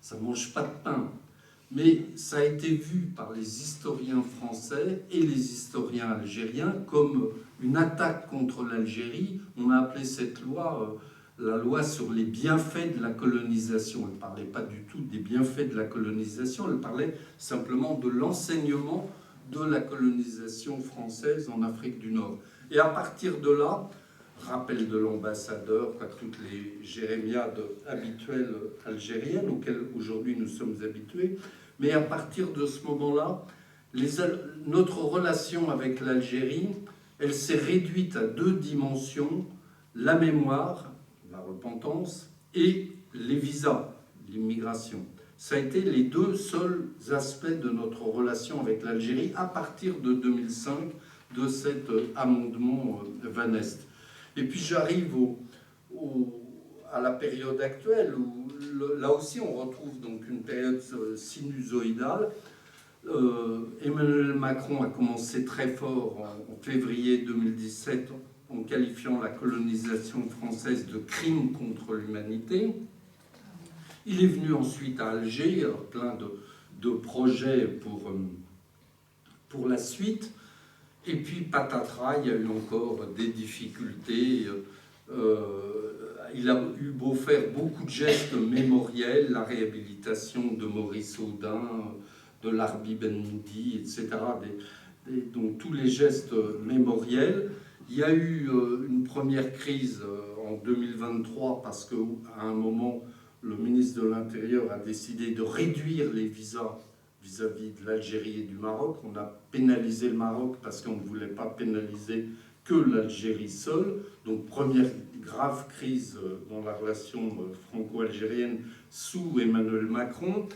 Speaker 2: Ça ne mange pas de pain, mais ça a été vu par les historiens français et les historiens algériens comme une attaque contre l'Algérie. On a appelé cette loi la loi sur les bienfaits de la colonisation. Elle ne parlait pas du tout des bienfaits de la colonisation, elle parlait simplement de l'enseignement de la colonisation française en Afrique du Nord. Et à partir de là, rappel de l'ambassadeur, pas toutes les jérémiades habituelles algériennes auxquelles aujourd'hui nous sommes habitués, mais à partir de ce moment-là, notre relation avec l'Algérie, elle s'est réduite à 2 dimensions, la mémoire, la repentance, et les visas, l'immigration. Ça a été les 2 seuls aspects de notre relation avec l'Algérie à partir de 2005, de cet amendement Van Est. Et puis j'arrive à la période actuelle, où là aussi on retrouve donc une période sinusoïdale. Emmanuel Macron a commencé très fort en février 2017 en qualifiant la colonisation française de crime contre l'humanité. Il est venu ensuite à Alger, plein de projets pour la suite. Et puis patatras, il y a eu encore des difficultés. Il a eu beau faire beaucoup de gestes mémoriels, la réhabilitation de Maurice Audin, de l'Arbi Ben Midi, etc. Donc tous les gestes mémoriels. Il y a eu une première crise en 2023 parce qu'à un moment, le ministre de l'Intérieur a décidé de réduire les visas vis-à-vis de l'Algérie et du Maroc. On a pénalisé le Maroc parce qu'on ne voulait pas pénaliser que l'Algérie seule. Donc première grave crise dans la relation franco-algérienne sous Emmanuel Macron,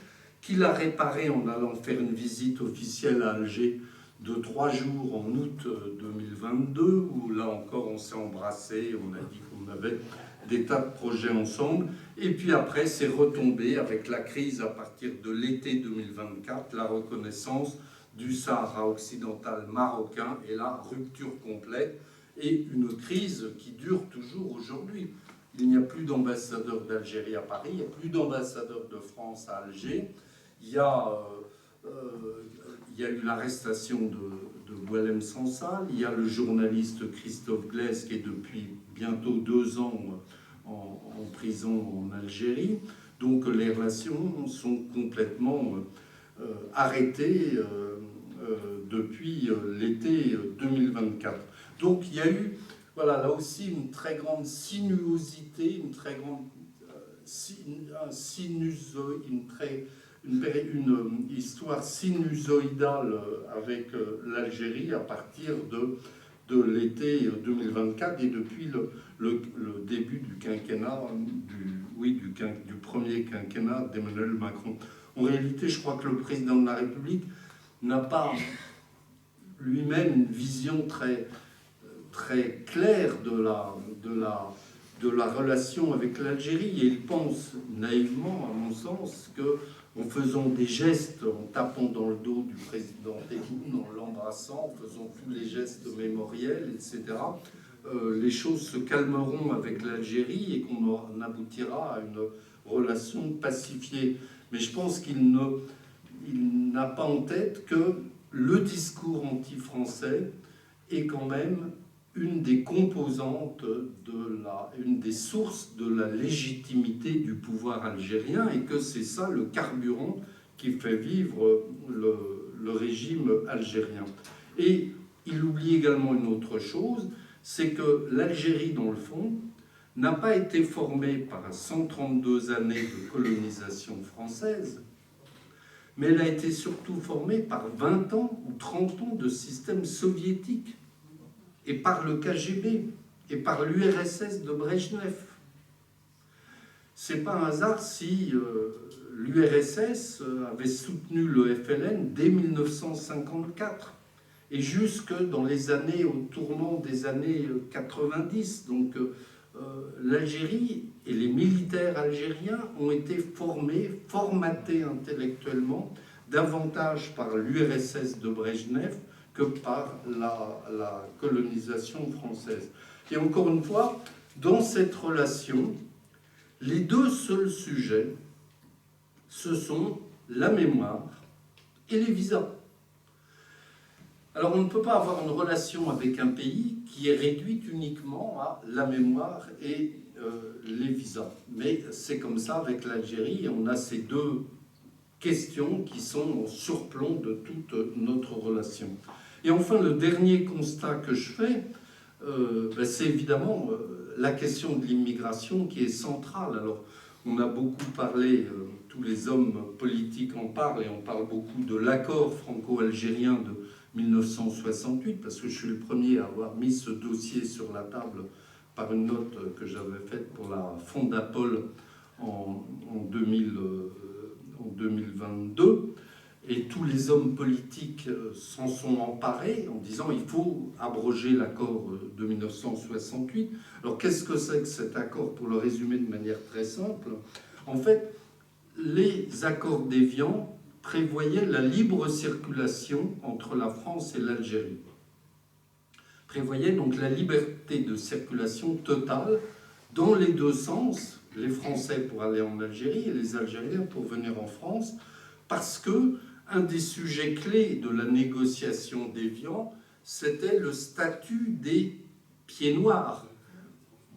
Speaker 2: qu'il a réparé en allant faire une visite officielle à Alger de 3 jours en août 2022, où là encore on s'est embrassé, on a dit qu'on avait des tas de projets ensemble. Et puis après, c'est retombé avec la crise à partir de l'été 2024, la reconnaissance du Sahara occidental marocain et la rupture complète, et une crise qui dure toujours aujourd'hui. Il n'y a plus d'ambassadeur d'Algérie à Paris, il n'y a plus d'ambassadeur de France à Alger. Il y a eu l'arrestation de Boualem Sansal, il y a le journaliste Christophe Glaise qui est depuis bientôt 2 ans en prison en Algérie. Donc les relations sont complètement arrêtées depuis l'été 2024. Donc il y a eu, voilà, là aussi une très grande sinuosité, une très grande une histoire sinusoïdale avec l'Algérie à partir de l'été 2024 et depuis le début du quinquennat, du premier quinquennat d'Emmanuel Macron. En réalité, je crois que le président de la République n'a pas lui-même une vision très, très claire de la relation avec l'Algérie, et il pense naïvement, à mon sens, qu'en faisant des gestes, en tapant dans le dos du président Tebboune, en l'embrassant, en faisant tous les gestes mémoriels, etc., les choses se calmeront avec l'Algérie et qu'on aboutira à une relation pacifiée. mais je pense qu'il n'a pas en tête que le discours anti-français est quand même une des composantes, une des sources de la légitimité du pouvoir algérien, et que c'est ça le carburant qui fait vivre le régime algérien. Et il oublie également une autre chose, c'est que l'Algérie, dans le fond, n'a pas été formée par 132 années de colonisation française, mais elle a été surtout formée par 20 ans ou 30 ans de système soviétique, et par le KGB, et par l'URSS de Brejnev. C'est pas un hasard si l'URSS avait soutenu le FLN dès 1954, et jusque dans les années, au tournant des années 90. Donc l'Algérie et les militaires algériens ont été formatés intellectuellement, davantage par l'URSS de Brejnev que par la colonisation française. Et encore une fois, dans cette relation, les deux seuls sujets, ce sont la mémoire et les visas. Alors on ne peut pas avoir une relation avec un pays qui est réduite uniquement à la mémoire et les visas. Mais c'est comme ça avec l'Algérie, et on a ces deux questions qui sont en surplomb de toute notre relation. Et enfin, le dernier constat que je fais, c'est évidemment la question de l'immigration qui est centrale. Alors, on a beaucoup parlé, tous les hommes politiques en parlent, et on parle beaucoup de l'accord franco-algérien de 1968, parce que je suis le premier à avoir mis ce dossier sur la table par une note que j'avais faite pour la Fondapol en 2022. Et tous les hommes politiques s'en sont emparés en disant il faut abroger l'accord de 1968. Alors qu'est-ce que c'est que cet accord? Pour le résumer de manière très simple, en fait, les accords d'Évian prévoyaient la libre circulation entre la France et l'Algérie. Prévoyaient donc la liberté de circulation totale dans les deux sens, les Français pour aller en Algérie et les Algériens pour venir en France, parce que un des sujets clés de la négociation d'Évian, c'était le statut des pieds noirs,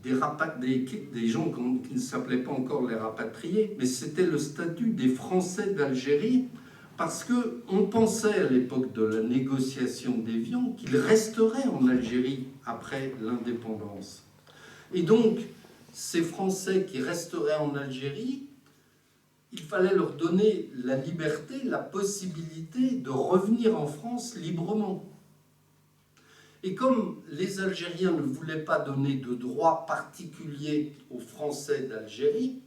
Speaker 2: des gens qui ne s'appelaient pas encore les rapatriés, mais c'était le statut des Français d'Algérie, parce qu'on pensait à l'époque de la négociation d'Évian qu'ils resteraient en Algérie après l'indépendance. Et donc, ces Français qui resteraient en Algérie, il fallait leur donner la liberté, la possibilité de revenir en France librement. Et comme les Algériens ne voulaient pas donner de droits particuliers aux Français d'Algérie,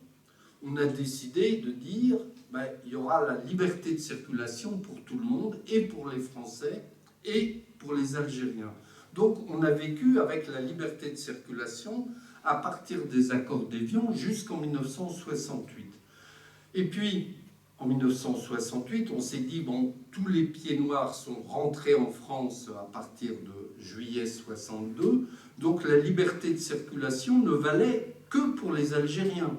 Speaker 2: on a décidé de dire il y aura la liberté de circulation pour tout le monde, et pour les Français et pour les Algériens. Donc on a vécu avec la liberté de circulation à partir des accords d'Évian jusqu'en 1968. Et puis, en 1968, on s'est dit, tous les pieds noirs sont rentrés en France à partir de juillet 62, donc la liberté de circulation ne valait que pour les Algériens.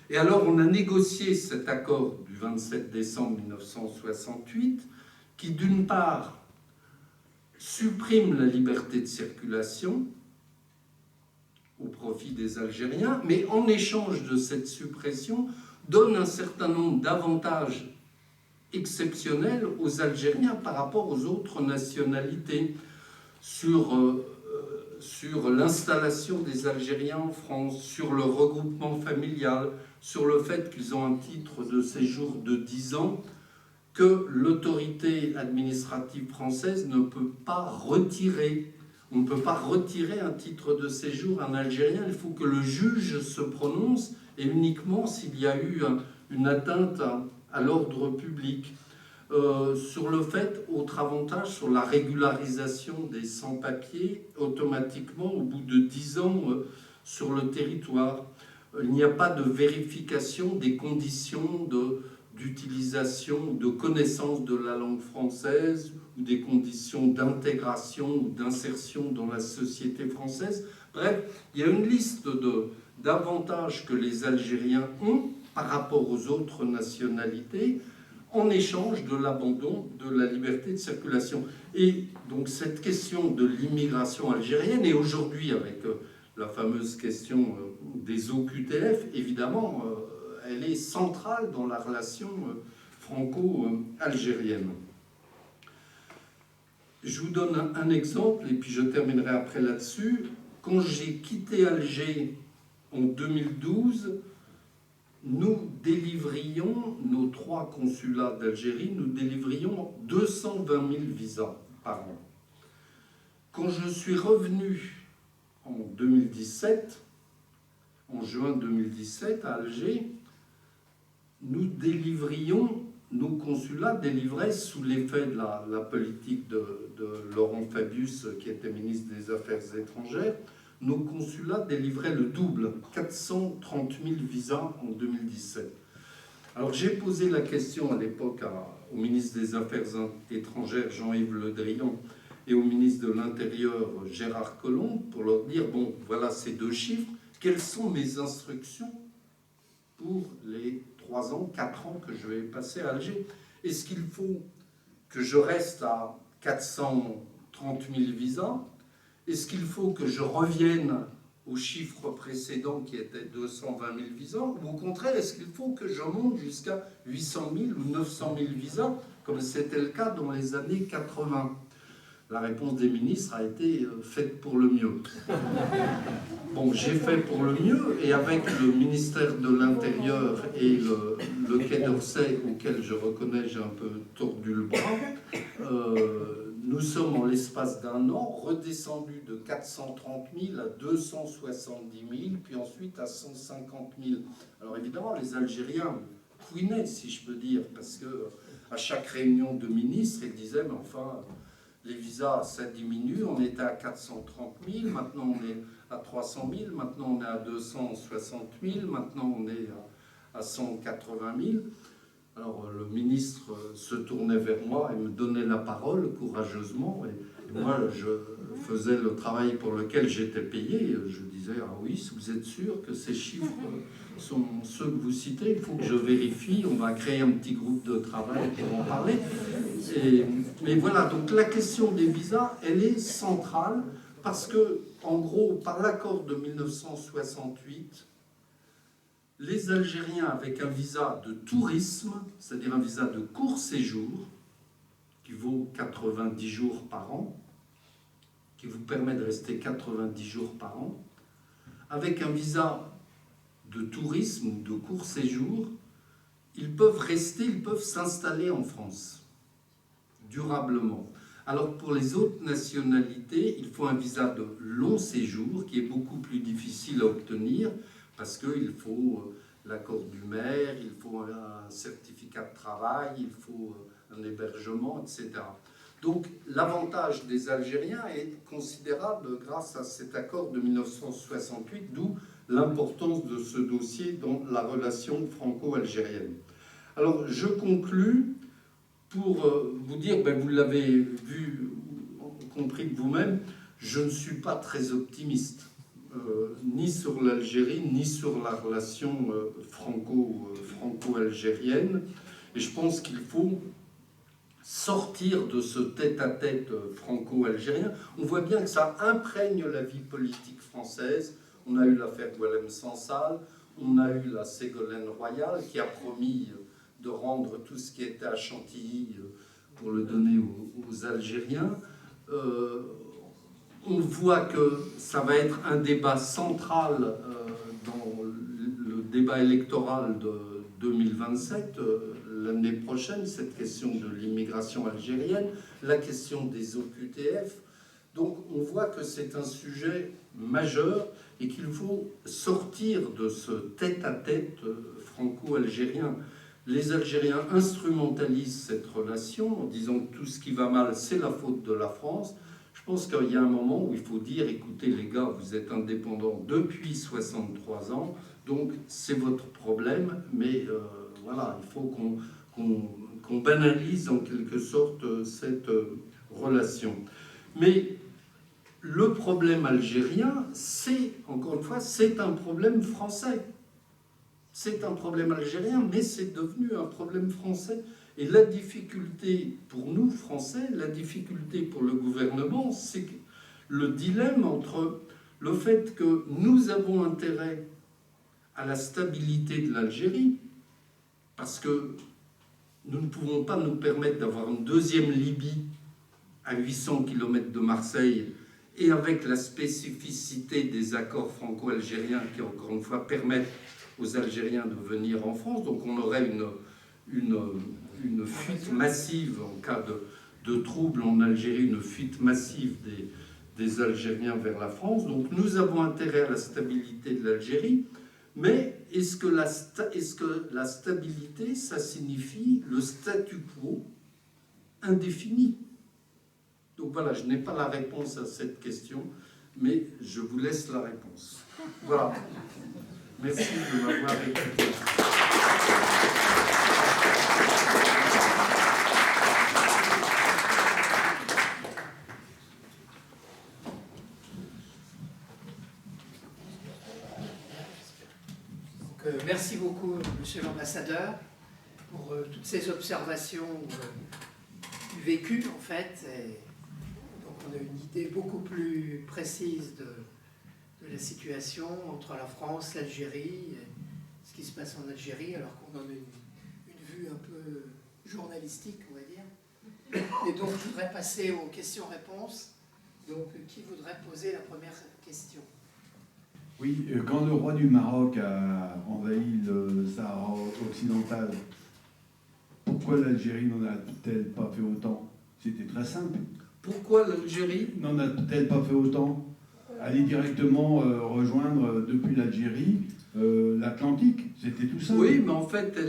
Speaker 2: Et alors, on a négocié cet accord du 27 décembre 1968, qui, d'une part, supprime la liberté de circulation au profit des Algériens, mais en échange de cette suppression, donne un certain nombre d'avantages exceptionnels aux Algériens par rapport aux autres nationalités, sur l'installation des Algériens en France, sur le regroupement familial, sur le fait qu'ils ont un titre de séjour de 10 ans, que l'autorité administrative française ne peut pas retirer. On ne peut pas retirer un titre de séjour à un Algérien, il faut que le juge se prononce, et uniquement s'il y a eu une atteinte à l'ordre public. Sur le fait, autre avantage, sur la régularisation des sans-papiers, automatiquement, au bout de 10 ans, sur le territoire. Il n'y a pas de vérification des conditions d'utilisation, de connaissance de la langue française, ou des conditions d'intégration ou d'insertion dans la société française. Bref, il y a une liste d'avantages que les Algériens ont par rapport aux autres nationalités en échange de l'abandon de la liberté de circulation. Et donc cette question de l'immigration algérienne, et aujourd'hui avec la fameuse question des OQTF, évidemment, elle est centrale dans la relation franco-algérienne. Je vous donne un exemple, et puis je terminerai après là-dessus. Quand j'ai quitté Alger en 2012, nous délivrions, nos 3 consulats d'Algérie, nous délivrions 220 000 visas par an. Quand je suis revenu en 2017, en juin 2017 à Alger, nous délivrions, nos consulats délivraient sous l'effet de la politique de Laurent Fabius, qui était ministre des Affaires étrangères, nos consulats délivraient le double, 430 000 visas en 2017. Alors j'ai posé la question à l'époque au ministre des Affaires étrangères, Jean-Yves Le Drian, et au ministre de l'Intérieur, Gérard Collomb, pour leur dire, bon, voilà ces 2 chiffres, quelles sont mes instructions pour les 3 ans, 4 ans que je vais passer à Alger? Est-ce qu'il faut que je reste à 430 000 visas? Est-ce qu'il faut que je revienne au chiffre précédent qui était 220 000 visas? Ou au contraire, est-ce qu'il faut que je monte jusqu'à 800 000 ou 900 000 visas, comme c'était le cas dans les années 80? La réponse des ministres a été faite pour le mieux. Bon, j'ai fait pour le mieux, et avec le ministère de l'Intérieur et le Quai d'Orsay, auquel je reconnais j'ai un peu tordu le bras, nous sommes en l'espace d'un an redescendus de 430 000 à 270 000, puis ensuite à 150 000. Alors évidemment, les Algériens couinaient, si je peux dire, parce que à chaque réunion de ministres, ils disaient, mais enfin, les visas, ça diminue, on était à 430 000, maintenant on est à 300 000, maintenant on est à 260 000, maintenant on est à 180 000. Alors le ministre se tournait vers moi et me donnait la parole courageusement, et moi je faisais le travail pour lequel j'étais payé. Je disais, ah oui, vous êtes sûr que ces chiffres sont ceux que vous citez? Il faut que je vérifie, on va créer un petit groupe de travail pour en parler. Mais voilà, donc la question des visas, elle est centrale, parce que, en gros, par l'accord de 1968, les Algériens avec un visa de tourisme, c'est-à-dire un visa de court séjour, qui vaut 90 jours par an, qui vous permet de rester 90 jours par an, avec un visa de tourisme ou de court séjour, ils peuvent rester, ils peuvent s'installer en France, durablement. Alors pour les autres nationalités, il faut un visa de long séjour, qui est beaucoup plus difficile à obtenir, parce qu'il faut l'accord du maire, il faut un certificat de travail, il faut un hébergement, etc. Donc l'avantage des Algériens est considérable grâce à cet accord de 1968, d'où l'importance de ce dossier dans la relation franco-algérienne. Alors je conclus pour vous dire, vous l'avez vu, compris de vous-même, je ne suis pas très optimiste. Ni sur l'Algérie, ni sur la relation franco-algérienne. Et je pense qu'il faut sortir de ce tête-à-tête franco-algérien. On voit bien que ça imprègne la vie politique française. On a eu l'affaire Boualem Sansal, on a eu la Ségolène Royal qui a promis de rendre tout ce qui était à Chantilly pour le donner aux Algériens. On voit que ça va être un débat central dans le débat électoral de 2027, l'année prochaine, cette question de l'immigration algérienne, la question des OQTF. Donc on voit que c'est un sujet majeur et qu'il faut sortir de ce tête-à-tête franco-algérien. Les Algériens instrumentalisent cette relation en disant que tout ce qui va mal, c'est la faute de la France. Je pense qu'il y a un moment où il faut dire, écoutez les gars, vous êtes indépendants depuis 63 ans, donc c'est votre problème, mais voilà, il faut qu'on banalise en quelque sorte cette relation. Mais le problème algérien, c'est, encore une fois, c'est un problème français. C'est un problème algérien, mais c'est devenu un problème français. Et la difficulté pour nous, Français, la difficulté pour le gouvernement, c'est le dilemme entre le fait que nous avons intérêt à la stabilité de l'Algérie, parce que nous ne pouvons pas nous permettre d'avoir une deuxième Libye à 800 km de Marseille, et avec la spécificité des accords franco-algériens qui, encore une fois, permettent aux Algériens de venir en France. Donc on aurait une fuite massive en cas de troubles en Algérie, une fuite massive des Algériens vers la France. Donc nous avons intérêt à la stabilité de l'Algérie, mais est-ce que la stabilité, ça signifie le statu quo indéfini? Donc voilà, je n'ai pas la réponse à cette question, mais je vous laisse la réponse. Voilà. Merci de m'avoir écouté.
Speaker 1: Merci beaucoup, monsieur l'ambassadeur, pour toutes ces observations du vécu, en fait. Et donc, on a une idée beaucoup plus précise de la situation entre la France, l'Algérie, ce qui se passe en Algérie, alors qu'on en a une vue un peu journalistique, on va dire. Et donc, je voudrais passer aux questions-réponses. Donc, qui voudrait poser la première question?
Speaker 3: Oui, quand le roi du Maroc a envahi le Sahara occidental, pourquoi l'Algérie n'en a-t-elle pas fait autant? C'était très simple.
Speaker 2: Pourquoi l'Algérie
Speaker 3: n'en a-t-elle pas fait autant? Aller directement rejoindre depuis l'Algérie l'Atlantique, c'était tout simple.
Speaker 2: Oui, mais en fait,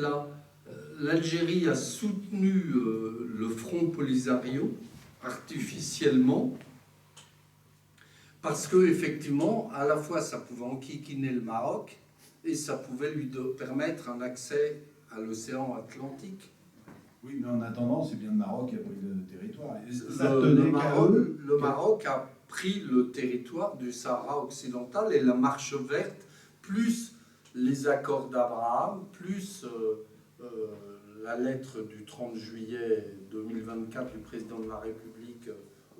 Speaker 2: l'Algérie a soutenu le Front Polisario artificiellement, parce que effectivement, à la fois, ça pouvait enquiquiner le Maroc et ça pouvait lui permettre un accès à l'océan Atlantique.
Speaker 3: Oui, mais en attendant, c'est bien le Maroc qui a pris le territoire.
Speaker 2: Le Maroc a pris le territoire du Sahara occidental, et la marche verte, plus les accords d'Abraham, plus la lettre du 30 juillet 2024 du président de la République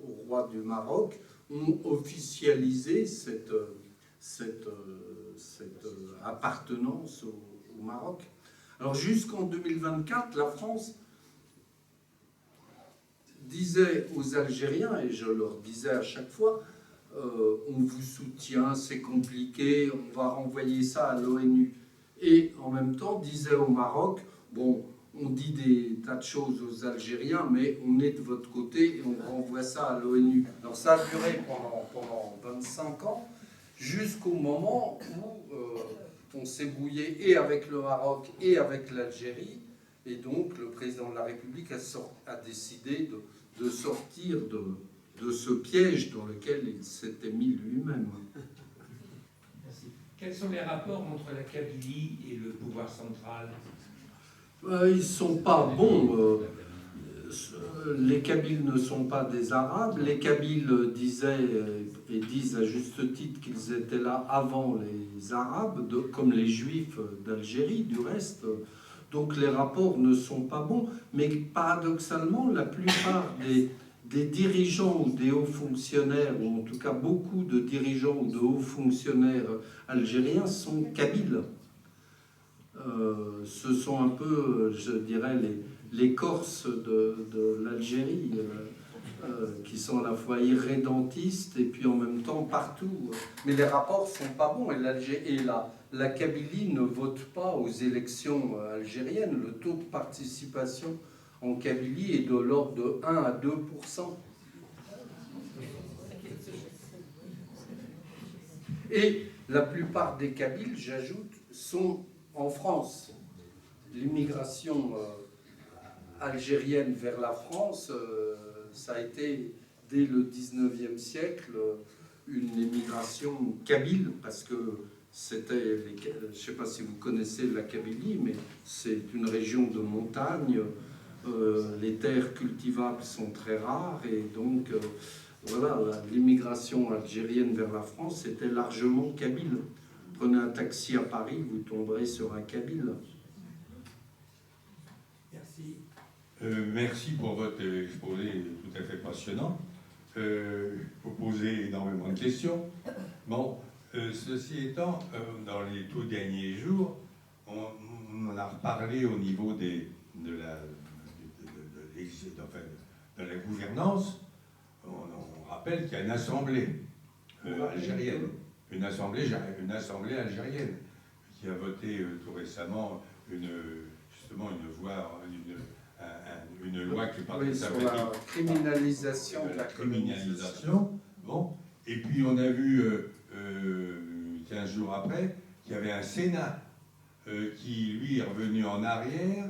Speaker 2: au roi du Maroc, ont officialisé cette appartenance au Maroc. Alors jusqu'en 2024, la France disait aux Algériens, et je leur disais à chaque fois, on vous soutient, c'est compliqué, on va renvoyer ça à l'ONU. Et en même temps, disait au Maroc, bon, on dit des tas de choses aux Algériens, mais on est de votre côté et on renvoie ça à l'ONU. Alors ça a duré pendant 25 ans, jusqu'au moment où on s'est brouillé et avec le Maroc et avec l'Algérie, et donc le président de la République a décidé de sortir de ce piège dans lequel il s'était mis lui-même.
Speaker 4: Merci. Quels sont les rapports entre la Kabylie et le pouvoir central?
Speaker 2: Ils ne sont pas bons. Les Kabyles ne sont pas des Arabes. Les Kabyles disaient et disent à juste titre qu'ils étaient là avant les Arabes, comme les Juifs d'Algérie, du reste. Donc les rapports ne sont pas bons. Mais paradoxalement, la plupart des dirigeants ou des hauts fonctionnaires, ou en tout cas beaucoup de dirigeants ou de hauts fonctionnaires algériens sont kabyles. Ce sont un peu, je dirais, les Corses de l'Algérie, qui sont à la fois irrédentistes et puis en même temps partout. Mais les rapports ne sont pas bons, et la Kabylie ne vote pas aux élections algériennes. Le taux de participation en Kabylie est de l'ordre de 1 à 2%. Et la plupart des Kabyles, j'ajoute, sont en France. L'immigration algérienne vers la France, ça a été, dès le 19e siècle, une immigration kabyle, parce que c'était, je ne sais pas si vous connaissez la Kabylie, mais c'est une région de montagne, les terres cultivables sont très rares, et donc voilà, l'immigration algérienne vers la France était largement kabyle. prenez un taxi à Paris, vous tomberez sur un Kabyle.
Speaker 4: Merci.
Speaker 5: Merci pour votre exposé tout à fait passionnant. Vous posez énormément de questions. Bon, ceci étant, dans les tout derniers jours, on en a reparlé au niveau de la gouvernance. On rappelle qu'il y a une assemblée algérienne, une assemblée algérienne qui a voté tout récemment une loi qui parle de
Speaker 2: sur la criminalisation de la
Speaker 5: criminalisation. Bon. Et puis on a vu 15 jours après qu'il y avait un Sénat qui lui est revenu en arrière,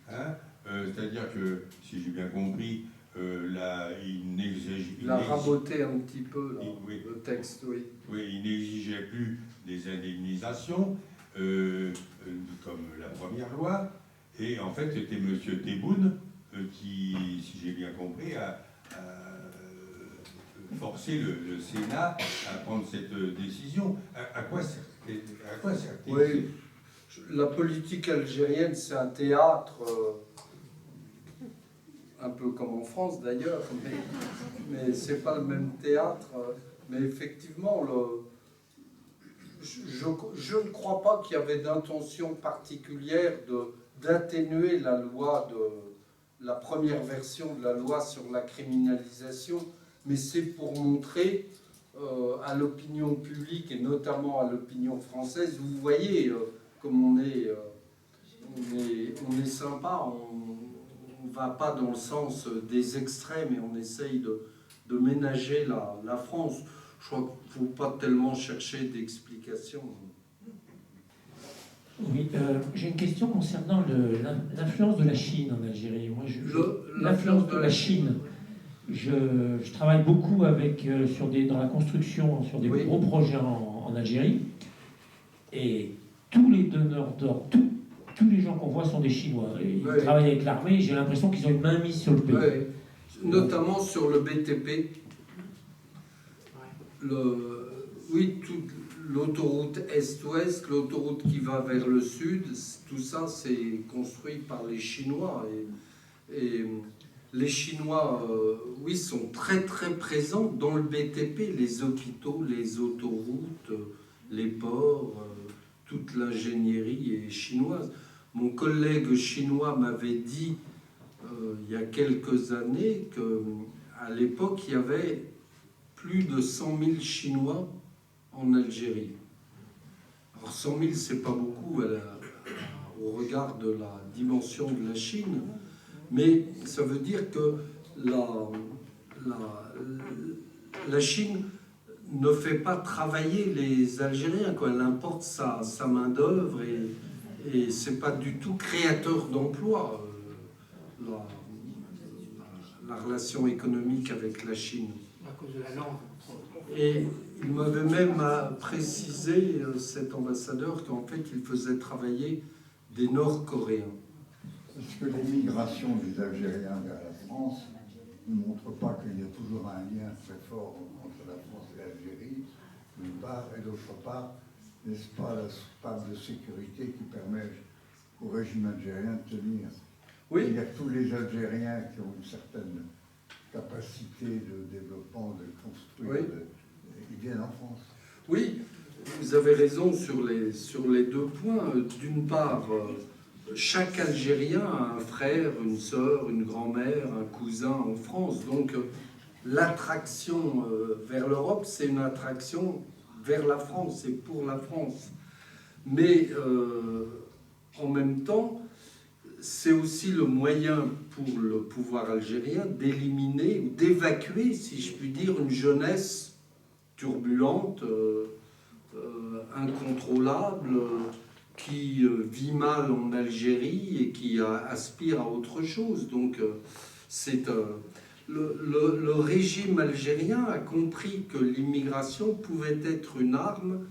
Speaker 5: hein, c'est-à-dire que, si j'ai bien compris, il
Speaker 2: a raboté un petit peu là,
Speaker 5: oui,
Speaker 2: le texte, oui.
Speaker 5: Oui, il n'exigeait plus des indemnisations comme la première loi. Et en fait, c'était M. Tebboune qui, si j'ai bien compris, a forcé le Sénat à prendre cette décision. À quoi sert-il?
Speaker 2: Oui, la politique algérienne, c'est un théâtre, un peu comme en France d'ailleurs, mais c'est pas le même théâtre. Mais effectivement, je ne crois pas qu'il y avait d'intention particulière d'atténuer la loi, la première version de la loi sur la criminalisation, mais c'est pour montrer à l'opinion publique et notamment à l'opinion française, vous voyez comme on est sympa, on ne va pas dans le sens des extrêmes et on essaye de ménager la France. Je crois qu'il ne faut pas tellement chercher d'explications.
Speaker 6: Oui, j'ai une question concernant l'influence de la Chine en Algérie. Moi, l'influence de la Chine, je travaille beaucoup dans la construction, sur des gros projets en Algérie, et tous les donneurs d'ordre, tous les gens qu'on voit sont des Chinois. Ils travaillent avec l'armée, j'ai l'impression qu'ils ont une main mise sur le pays.
Speaker 2: Notamment sur le BTP. L'autoroute Est-Ouest, l'autoroute qui va vers le sud, tout ça c'est construit par les Chinois. Et les Chinois, sont très très présents dans le BTP, les hôpitaux, les autoroutes, les ports, toute l'ingénierie est chinoise. Mon collègue chinois m'avait dit il y a quelques années qu'à l'époque il y avait plus de 100 000 Chinois en Algérie. Alors 100 000, c'est pas beaucoup au regard de la dimension de la Chine, mais ça veut dire que la Chine ne fait pas travailler les Algériens, quoi. Elle importe sa main-d'œuvre et c'est pas du tout créateur d'emplois, la relation économique avec la Chine.
Speaker 1: À cause de la langue.
Speaker 2: Et il m'avait même précisé, cet ambassadeur, qu'en fait, il faisait travailler des Nord-Coréens.
Speaker 7: Est-ce que l'émigration des Algériens vers la France ne montre pas qu'il y a toujours un lien très fort entre la France et l'Algérie, d'une part, et d'autre part, n'est-ce pas la soupape de sécurité qui permet au régime algérien de tenir?
Speaker 2: Oui.
Speaker 7: Il y a tous les Algériens qui ont une certaine capacité de développement, de construire, ils viennent en France.
Speaker 2: Oui, vous avez raison sur les deux points. D'une part, chaque Algérien a un frère, une sœur, une grand-mère, un cousin en France. Donc l'attraction vers l'Europe, c'est une attraction vers la France et pour la France. Mais en même temps, c'est aussi le moyen pour le pouvoir algérien d'éliminer ou d'évacuer, si je puis dire, une jeunesse turbulente, incontrôlable, qui vit mal en Algérie et qui aspire à autre chose. Donc le régime algérien a compris que l'immigration pouvait être une arme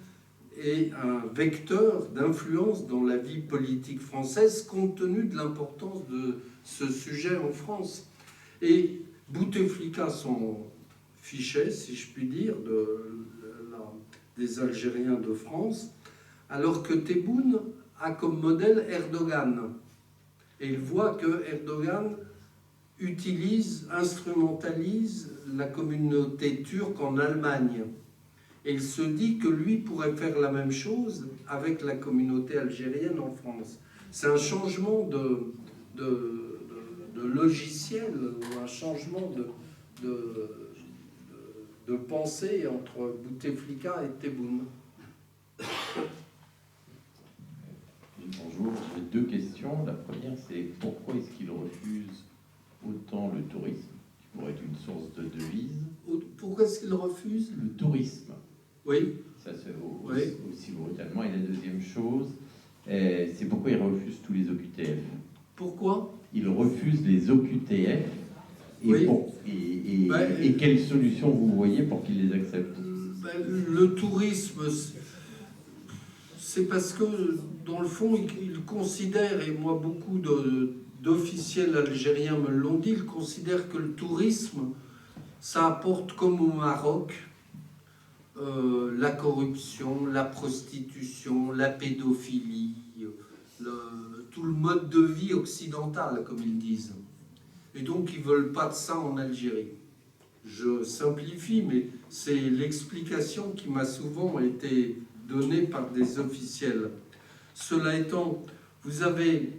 Speaker 2: et un vecteur d'influence dans la vie politique française, compte tenu de l'importance de ce sujet en France. Et Bouteflika s'en fichait, si je puis dire, des Algériens de France. alors que Tebboune a comme modèle Erdogan. Et il voit que Erdogan instrumentalise la communauté turque en Allemagne. Et il se dit que lui pourrait faire la même chose avec la communauté algérienne en France. C'est un changement de logiciel, ou un changement de pensée entre Bouteflika et Tebboune.
Speaker 8: Bonjour, j'ai deux questions. La première, c'est pourquoi est-ce qu'il refuse autant le tourisme, qui pourrait être une source de devise?
Speaker 2: Pourquoi est-ce qu'il refuse?
Speaker 8: Le tourisme.
Speaker 2: Oui.
Speaker 8: Ça se fait aussi brutalement. Et la deuxième chose, c'est pourquoi il refuse tous les OQTF.
Speaker 2: Pourquoi?
Speaker 8: Il refuse les OQTF. Et,
Speaker 2: oui.
Speaker 8: Et quelle solution vous voyez pour qu'il les accepte?
Speaker 2: Le tourisme, c'est parce que, dans le fond, il considère, et moi beaucoup d'officiels algériens me l'ont dit, ils considèrent que le tourisme, ça apporte comme au Maroc, la corruption, la prostitution, la pédophilie, tout le mode de vie occidental, comme ils disent. Et donc, ils ne veulent pas de ça en Algérie. Je simplifie, mais c'est l'explication qui m'a souvent été donnée par des officiels. Cela étant, vous avez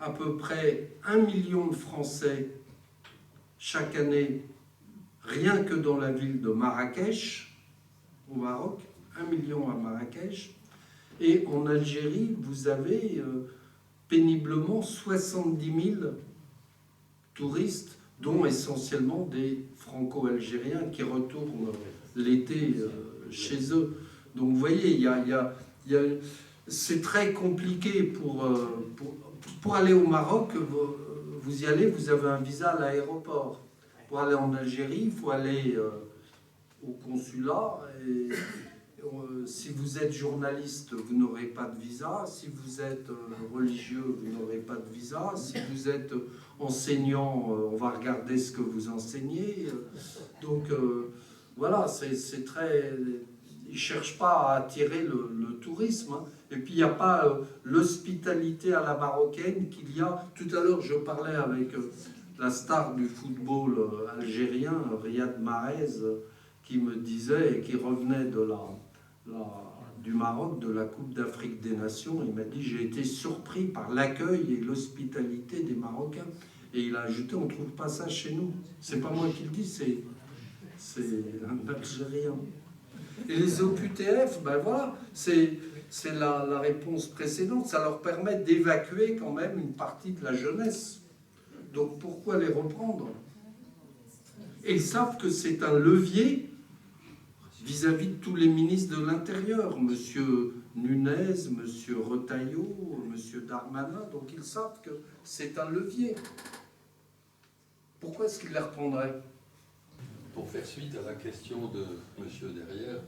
Speaker 2: à peu près 1 million de Français chaque année, rien que dans la ville de Marrakech, au Maroc, 1 million à Marrakech. Et en Algérie, vous avez péniblement 70 000 touristes, dont essentiellement des franco-algériens qui retournent l'été chez eux. Donc vous voyez, c'est très compliqué pour aller au Maroc, vous y allez, vous avez un visa à l'aéroport. Pour aller en Algérie, il faut aller au consulat. Et si vous êtes journaliste, vous n'aurez pas de visa. Si vous êtes religieux, vous n'aurez pas de visa. Si vous êtes enseignant, on va regarder ce que vous enseignez. Donc voilà, c'est très... Ils ne cherchent pas à attirer le tourisme. Hein. Et puis il n'y a pas l'hospitalité à la marocaine qu'il y a. Tout à l'heure, je parlais avec la star du football algérien, Riyad Mahrez, qui me disait, et qui revenait du Maroc, de la Coupe d'Afrique des Nations. Il m'a dit, j'ai été surpris par l'accueil et l'hospitalité des Marocains. Et il a ajouté, on ne trouve pas ça chez nous. C'est pas moi qui le dis, c'est un Algérien. Et les OQTF, ben voilà, c'est la réponse précédente. Ça leur permet d'évacuer quand même une partie de la jeunesse. Donc pourquoi les reprendre? Et ils savent que c'est un levier vis-à-vis de tous les ministres de l'Intérieur, M. Nunez, M. Retailleau, M. Darmanin. Donc ils savent que c'est un levier. Pourquoi est-ce qu'ils les reprendraient?
Speaker 9: Pour faire suite à la question de monsieur derrière,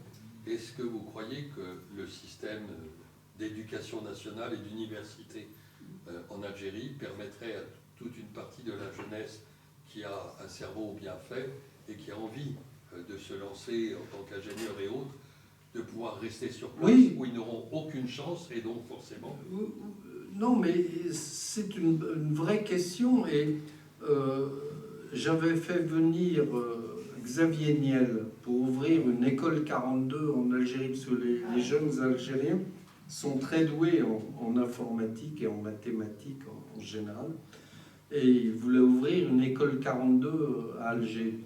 Speaker 9: est-ce que vous croyez que le système d'éducation nationale et d'université en Algérie permettrait à toute une partie de la jeunesse qui a un cerveau bien fait et qui a envie de se lancer en tant qu'ingénieur et autres, de pouvoir rester sur place, oui, où ils n'auront aucune chance et donc forcément...
Speaker 2: Non, mais c'est une vraie question et j'avais fait venir Xavier Niel pour ouvrir une école 42 en Algérie, parce que les jeunes Algériens sont très doués en informatique et en mathématiques en général. Et il voulait ouvrir une école 42 à Alger.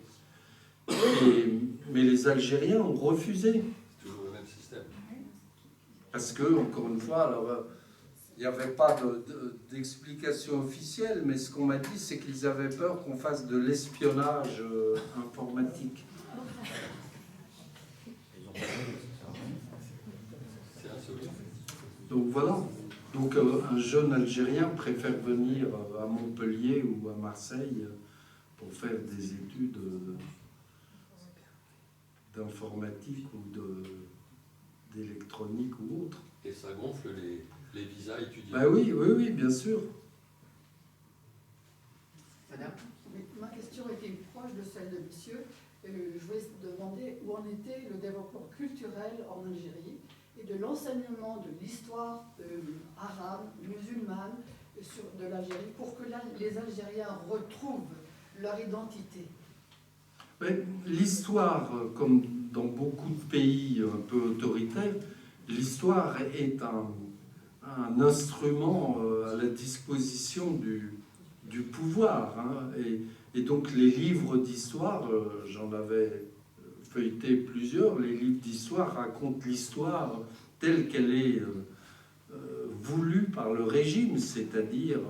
Speaker 2: Mais les Algériens ont refusé.
Speaker 9: C'est toujours le même système.
Speaker 2: Parce que, encore une fois, alors, il n'y avait pas d'explication officielle, mais ce qu'on m'a dit, c'est qu'ils avaient peur qu'on fasse de l'espionnage informatique.
Speaker 9: C'est insolite.
Speaker 2: Donc voilà. Donc un jeune Algérien préfère venir à Montpellier ou à Marseille pour faire des études d'informatique ou d'électronique ou autre.
Speaker 9: Et ça gonfle les visas étudiants.
Speaker 2: Ben oui, bien sûr.
Speaker 1: Madame?
Speaker 10: Ma question était proche de celle de monsieur. Je voulais demander où en était le développement culturel en Algérie et de l'enseignement de l'histoire arabe, musulmane de l'Algérie pour que les Algériens retrouvent leur identité?
Speaker 2: L'histoire, comme dans beaucoup de pays un peu autoritaires, l'histoire est un instrument à la disposition du pouvoir. Hein. Et donc les livres d'histoire, j'en avais feuilleté plusieurs, les livres d'histoire racontent l'histoire telle qu'elle est voulue par le régime, c'est-à-dire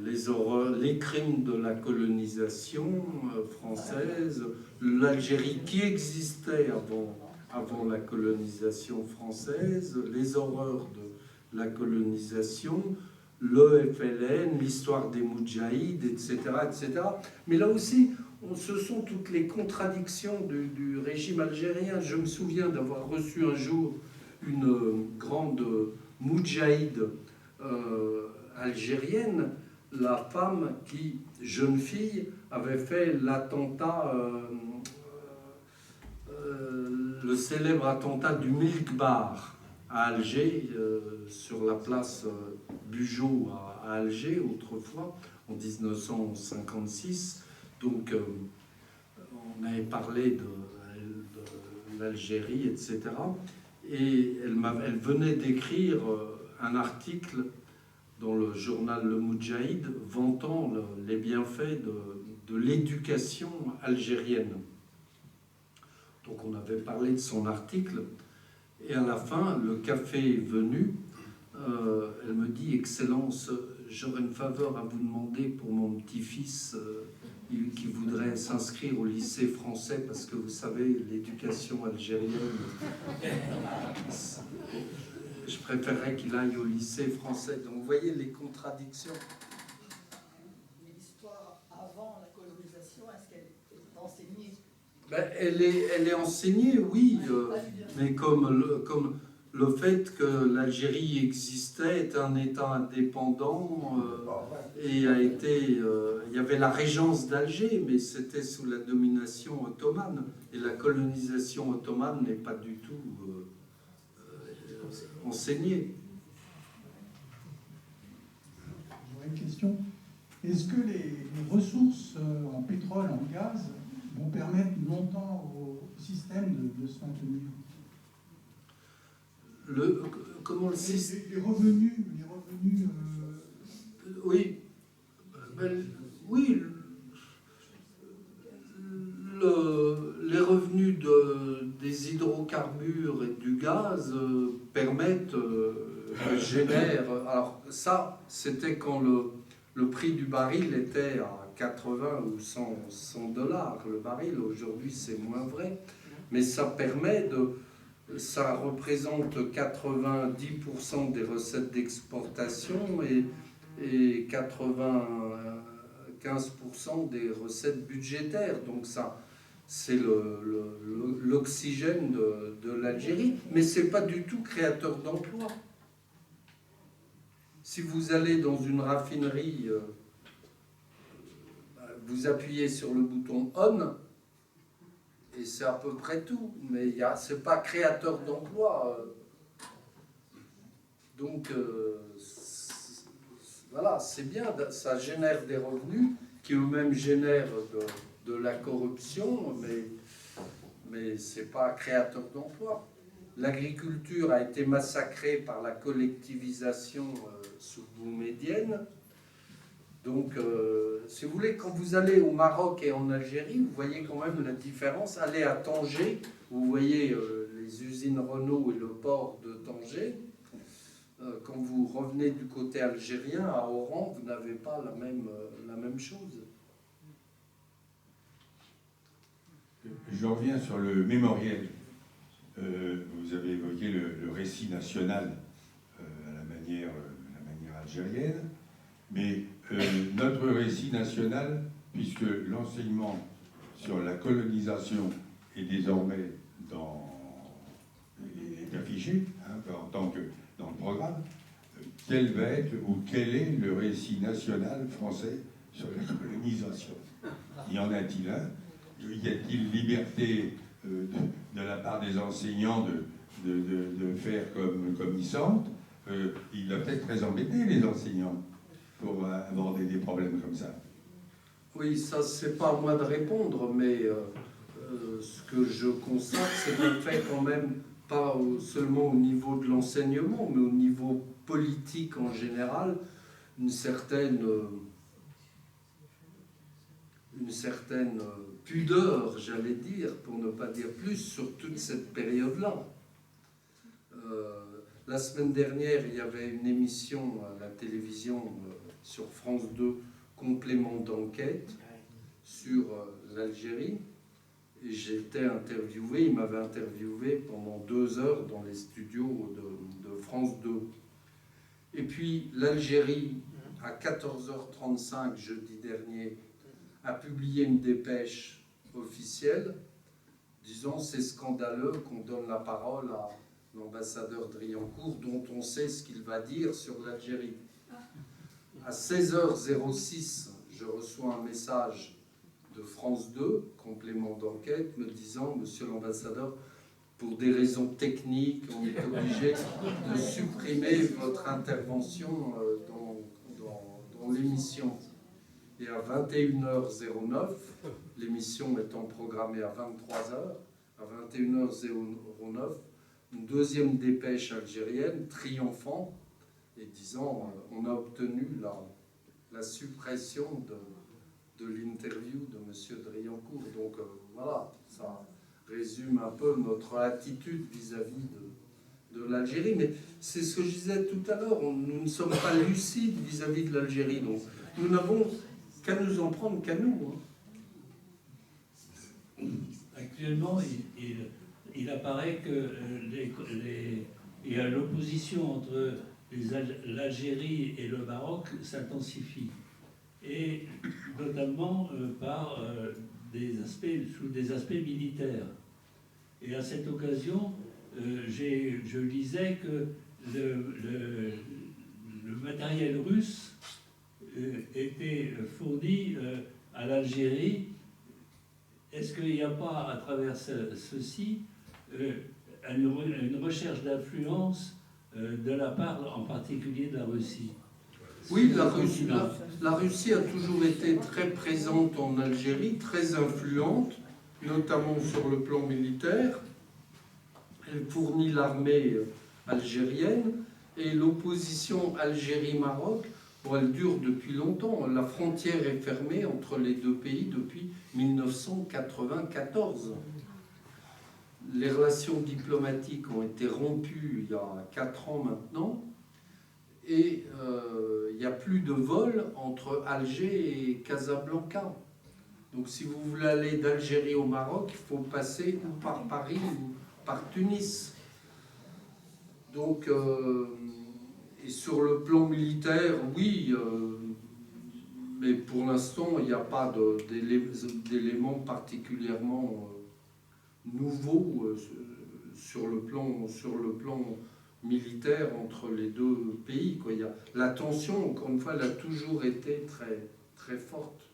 Speaker 2: les horreurs, les crimes de la colonisation française, l'Algérie qui existait avant la colonisation française, les horreurs de la colonisation, le FLN, l'histoire des Moudjahides, etc., etc. Mais là aussi, ce sont toutes les contradictions du régime algérien. Je me souviens d'avoir reçu un jour une grande Moudjahide algérienne, la femme qui, jeune fille, avait fait l'attentat, le célèbre attentat du Milk Bar à Alger, sur la place Bugeaud à Alger, autrefois, en 1956. Donc, on avait parlé de l'Algérie, etc. Et elle venait d'écrire un article dans le journal Le Moudjahid vantant les bienfaits de l'éducation algérienne. Donc on avait parlé de son article, et à la fin, le café est venu, elle me dit « Excellence, j'aurais une faveur à vous demander pour mon petit-fils qui voudrait s'inscrire au lycée français, parce que vous savez, l'éducation algérienne, je préférerais qu'il aille au lycée français. » Donc vous voyez les contradictions.
Speaker 10: L'histoire avant la colonisation, est-ce qu'elle est enseignée?
Speaker 2: Elle est enseignée, oui, mais comme le fait que l'Algérie existait, est un État indépendant, et a été, il y avait la régence d'Alger, mais c'était sous la domination ottomane, et la colonisation ottomane n'est pas du tout enseignée.
Speaker 11: J'aurais une question. Est-ce que les ressources en pétrole, en gaz, vont permettre longtemps au système de se maintenir?
Speaker 2: Comment le système...
Speaker 11: Les revenus
Speaker 2: oui. Oui. Les revenus des hydrocarbures et du gaz permettent, génèrent... Alors ça, c'était quand le prix du baril était à 80 ou 100 dollars le baril. Aujourd'hui, c'est moins vrai. Mais ça permet ça représente 90% des recettes d'exportation et 95% des recettes budgétaires. Donc ça, c'est l'oxygène de l'Algérie. Mais ce n'est pas du tout créateur d'emplois. Si vous allez dans une raffinerie, vous appuyez sur le bouton « on », et c'est à peu près tout, mais ce n'est pas créateur d'emploi. Donc, voilà, c'est bien, ça génère des revenus qui eux-mêmes génèrent de la corruption, mais ce n'est pas créateur d'emploi. L'agriculture a été massacrée par la collectivisation sous Boumedienne. Donc, si vous voulez, quand vous allez au Maroc et en Algérie, vous voyez quand même la différence. Allez à Tanger, vous voyez les usines Renault et le port de Tanger. Quand vous revenez du côté algérien, à Oran, vous n'avez pas la même chose.
Speaker 5: Je reviens sur le mémoriel. Vous avez évoqué le récit national à la manière algérienne, mais notre récit national, puisque l'enseignement sur la colonisation est désormais est affiché en tant que dans le programme, quel va être ou quel est le récit national français sur la colonisation? Y en a-t-il un? Y a-t-il liberté de la part des enseignants de faire comme ils sentent, il va peut-être très embêter les enseignants pour aborder des problèmes comme ça.
Speaker 2: Oui, ça, c'est pas à moi de répondre, mais ce que je constate, c'est qu'on fait quand même, pas seulement au niveau de l'enseignement, mais au niveau politique en général, une certaine pudeur, j'allais dire, pour ne pas dire plus, sur toute cette période-là. La semaine dernière, il y avait une émission à la télévision sur France 2, complément d'enquête sur l'Algérie. Et j'étais interviewé, il m'avait interviewé pendant 2 heures dans les studios de France 2. Et puis l'Algérie, à 14h35 jeudi dernier, a publié une dépêche officielle disant c'est scandaleux qu'on donne la parole à l'ambassadeur Driancourt dont on sait ce qu'il va dire sur l'Algérie. À 16h06, je reçois un message de France 2, complément d'enquête, me disant « Monsieur l'ambassadeur, pour des raisons techniques, on est obligé de supprimer votre intervention dans l'émission. » Et à 21h09, l'émission étant programmée à 23h, à 21h09, une deuxième dépêche algérienne, triomphant, et disant on a obtenu la suppression de l'interview de M. Driancourt. Donc voilà, ça résume un peu notre attitude vis-à-vis de l'Algérie. Mais c'est ce que je disais tout à l'heure, nous ne sommes pas lucides vis-à-vis de l'Algérie. Donc nous n'avons qu'à nous en prendre qu'à nous.
Speaker 12: Actuellement, il apparaît que il y a l'opposition entre l'Algérie et le Maroc s'intensifie, et notamment par sous des aspects militaires. Et à cette occasion, je lisais que le matériel russe était fourni à l'Algérie. Est-ce qu'il n'y a pas, à travers ceci, une recherche d'influence de la part, en particulier de la Russie?
Speaker 2: Oui, la Russie a toujours été très présente en Algérie, très influente, notamment sur le plan militaire. Elle fournit l'armée algérienne, et l'opposition Algérie-Maroc, elle dure depuis longtemps. La frontière est fermée entre les deux pays depuis 1994. Les relations diplomatiques ont été rompues il y a 4 ans maintenant, et il n'y a plus de vol entre Alger et Casablanca. Donc si vous voulez aller d'Algérie au Maroc, il faut passer ou par Paris ou par Tunis. Donc, et sur le plan militaire, oui, mais pour l'instant, il n'y a pas d'éléments particulièrement nouveaux sur le plan militaire entre les deux pays. La tension, encore une fois, elle a toujours été très, très forte.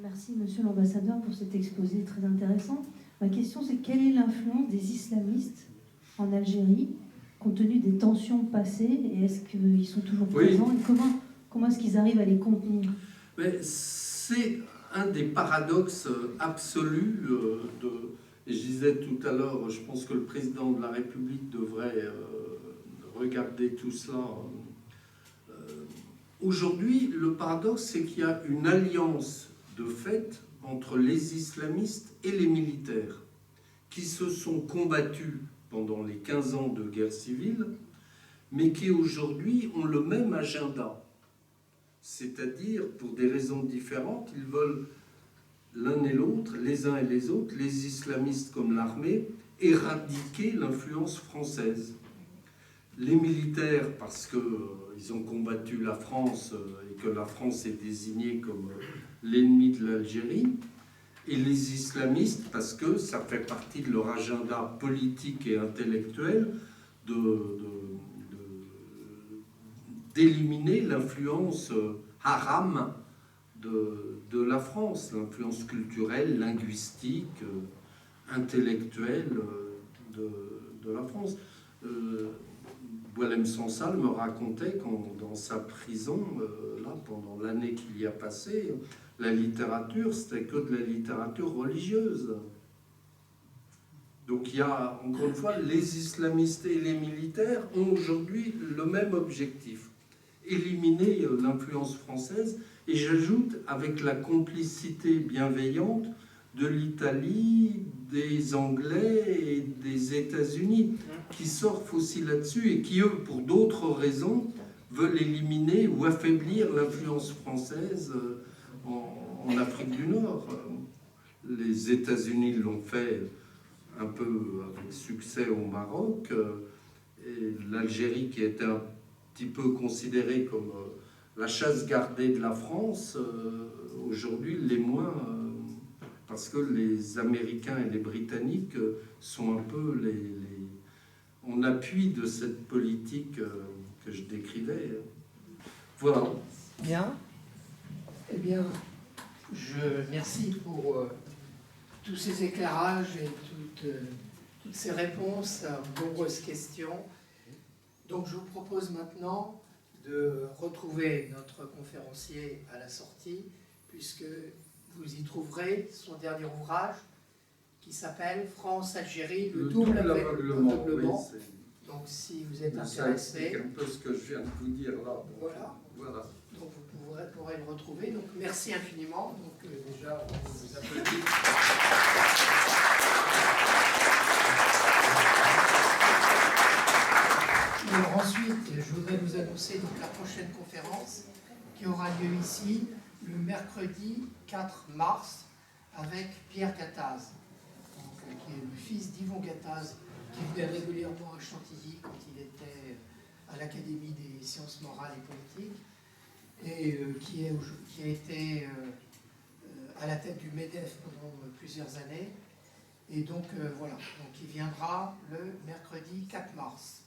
Speaker 13: Merci, monsieur l'ambassadeur, pour cet exposé très intéressant. Ma question, c'est quelle est l'influence des islamistes en Algérie, compte tenu des tensions passées, et est-ce qu'ils sont toujours présents, et comment est-ce qu'ils arrivent à les contenir?
Speaker 2: C'est un des paradoxes absolus et je disais tout à l'heure, je pense que le président de la République devrait regarder tout cela. Aujourd'hui, le paradoxe, c'est qu'il y a une alliance de fait entre les islamistes et les militaires qui se sont combattus pendant les 15 ans de guerre civile, mais qui aujourd'hui ont le même agenda. C'est-à-dire, pour des raisons différentes, ils veulent l'un et l'autre, les uns et les autres, les islamistes comme l'armée, éradiquer l'influence française. Les militaires, parce qu'ils ont combattu la France et que la France est désignée comme l'ennemi de l'Algérie, et les islamistes, parce que ça fait partie de leur agenda politique et intellectuel d'éliminer l'influence haram de la France, l'influence culturelle, linguistique, intellectuelle de la France. Boualem Sansal me racontait quand, dans sa prison, là, pendant l'année qu'il y a passé, la littérature, c'était que de la littérature religieuse. Donc il y a, encore une fois, les islamistes et les militaires ont aujourd'hui le même objectif, éliminer l'influence française, et j'ajoute avec la complicité bienveillante de l'Italie, des Anglais et des États-Unis, qui surfent aussi là-dessus et qui, eux, pour d'autres raisons, veulent éliminer ou affaiblir l'influence française en Afrique du Nord. Les États-Unis l'ont fait un peu avec succès au Maroc, et l'Algérie, qui était un petit peu considérée comme la chasse gardée de la France, aujourd'hui l'est moins, parce que les Américains et les Britanniques sont un peu en appui de cette politique que je décrivais. Voilà.
Speaker 1: Bien. Eh bien, merci pour tous ces éclairages et toutes ces réponses à de nombreuses questions. Donc je vous propose maintenant de retrouver notre conférencier à la sortie, puisque vous y trouverez son dernier ouvrage qui s'appelle France-Algérie, le double aveuglement.
Speaker 2: Oui,
Speaker 1: donc si vous êtes
Speaker 2: ça
Speaker 1: intéressé...
Speaker 2: explique un peu ce que je viens de vous dire là.
Speaker 1: Voilà. Donc vous pourrez le retrouver. Donc merci infiniment. Donc déjà, on vous applaudit. Alors ensuite, je voudrais vous annoncer donc la prochaine conférence qui aura lieu ici le mercredi 4 mars avec Pierre Gattaz, qui est le fils d'Yvon Gattaz, qui venait régulièrement à Chantilly quand il était à l'Académie des sciences morales et politiques, et qui a été à la tête du MEDEF pendant plusieurs années. Et donc voilà, donc il viendra le mercredi 4 mars.